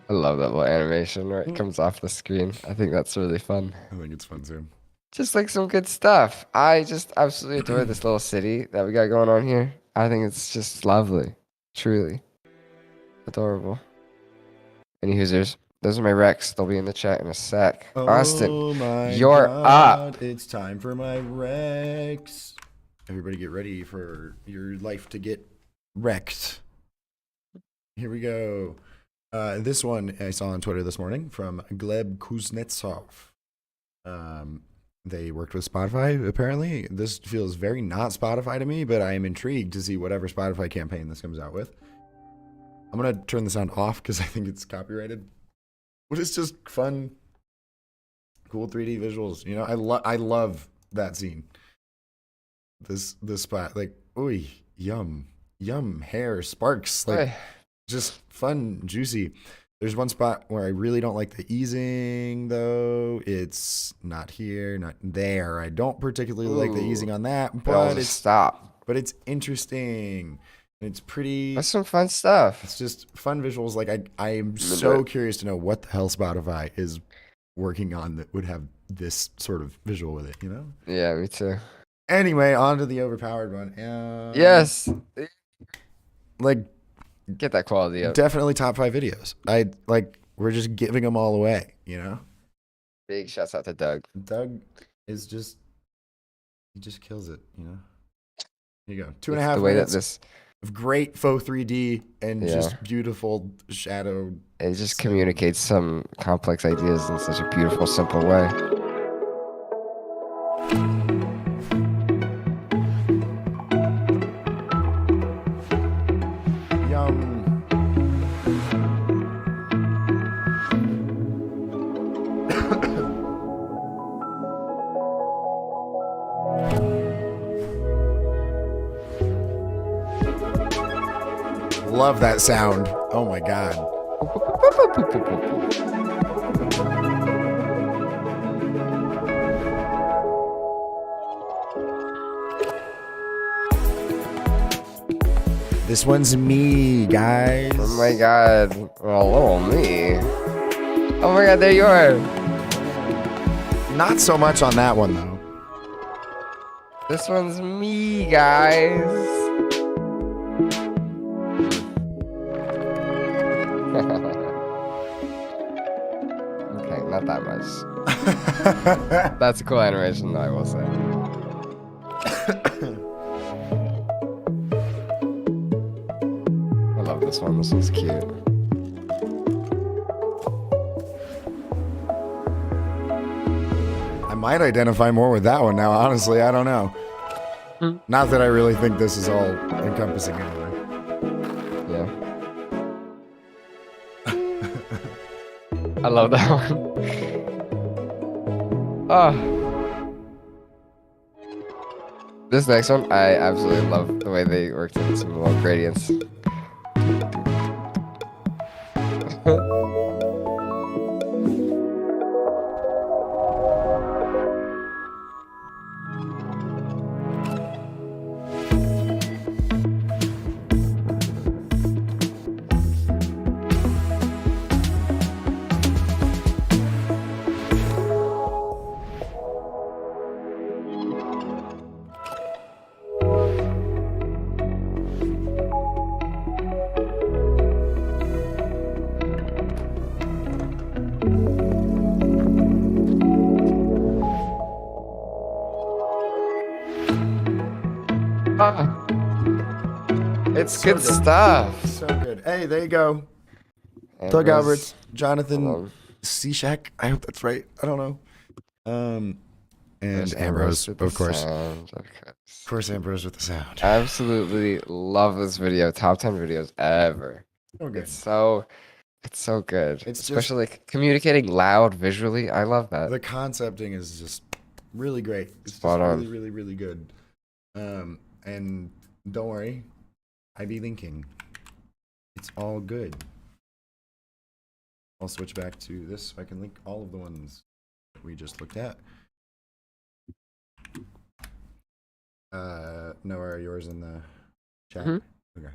I love that little animation where it comes off the screen. I think that's really fun. I think it's fun too. Just like some good stuff. I just absolutely adore this little city that we got going on here. I think it's just lovely. Truly. Adorable. Any Hoosers? Those are my recs. They'll be in the chat in a sec. Austin, Oh my you're God, up. It's time for my Rex. Everybody get ready for your life to get wrecked. Here we go. This one I saw on Twitter this morning from Gleb Kuznetsov. They worked with Spotify, apparently. This feels very not Spotify to me, but I am intrigued to see whatever Spotify campaign this comes out with. I'm going to turn the sound off because I think it's copyrighted. But it's just fun, cool 3D visuals. You know, I love that scene. This spot, like, ooh, yum, hair, sparks, like, Hey. just fun, juicy. There's one spot where I really don't like the easing, though. It's not here, not there. I don't particularly like the Ooh. easing on that, But I'll but just stop. it's interesting. It's pretty. That's some fun stuff. It's just fun visuals. Like I am so curious to know what the hell Spotify is working on that would have this sort of visual with it. You know? Yeah, me too. Anyway, on to the overpowered one. Yes. Like Get that quality up. definitely top 5 videos. We're just giving them all away. You know? Big shouts out to Doug. Doug is just he just kills it. You know? Here you go. It's 2.5 the way that minutes this of great faux 3D and Yeah. just beautiful shadow. it just communicates some complex ideas in such a beautiful, simple way. Yum. Love that sound. Oh my god. This one's me, guys. Oh my god. Oh, little me. Oh my god, there you are. Not so much on that one though. This one's me, guys. Okay, not that much. That's a cool animation, I will say. I love this one. This one's cute. I might identify more with that one now, honestly. I don't know. Not that I really think this is all encompassing anyway. Yeah. I love that one. Oh. This next one, I absolutely love the way they worked in some little gradients. Ah. It's So good good. stuff. So good. Hey, there you go. And Doug was- Alberts, Jonathan um, Cishak. I hope that's right. I don't know. And there's Ambrose, with of the course. sound, of course. Of course, Ambrose with the sound. Absolutely love this video. Top 10 videos ever. So good. It's so good. It's just- Especially like communicating loud visually. I love that. The concepting is just really great. It's Spot just on. really, really, really good. And don't worry, I be linking. It's all good. I'll switch back to this so I can link all of the ones that we just looked at. Noah, are yours in the chat? Mhm. Okay.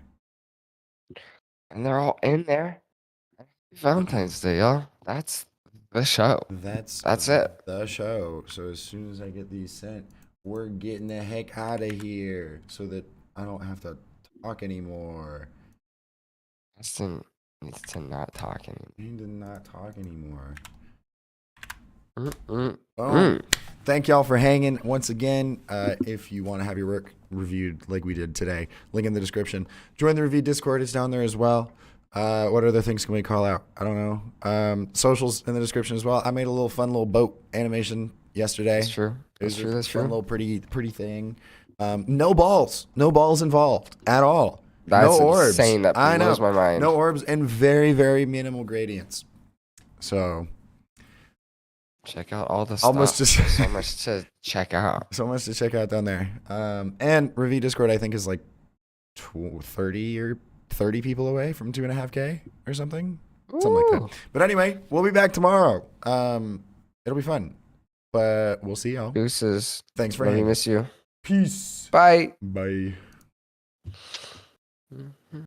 And they're all in there. Valentine's Day, y'all. That's the show. That's it. The show. So as soon as I get these sent, we're getting the heck out of here so that I don't have to talk anymore. Austin needs to not talk anymore. I need to not talk anymore. Mm-mm. Boom. Thank y'all for hanging once again. If you want to have your work reviewed like we did today, link in the description. Join the review Discord. It's down there as well. What other things can we call out? I don't know. Socials in the description as well. I made a little fun little boat animation yesterday. That's true. That's true. That's Fun true. little pretty thing. No balls involved at all. That's no orbs. insane. That I know. blows my mind. No orbs and very, very minimal gradients. So Check out all the stuff. Almost just- There's so much to check out. so much to check out down there. And review Discord I think is like 30 or 30 people away from 2.5K or something. Something like Ooh. that. But anyway, we'll be back tomorrow. It'll be fun. But we'll see y'all. Deuces. Thanks for Love you, hanging. miss you. Peace. Bye. Bye. Mhm.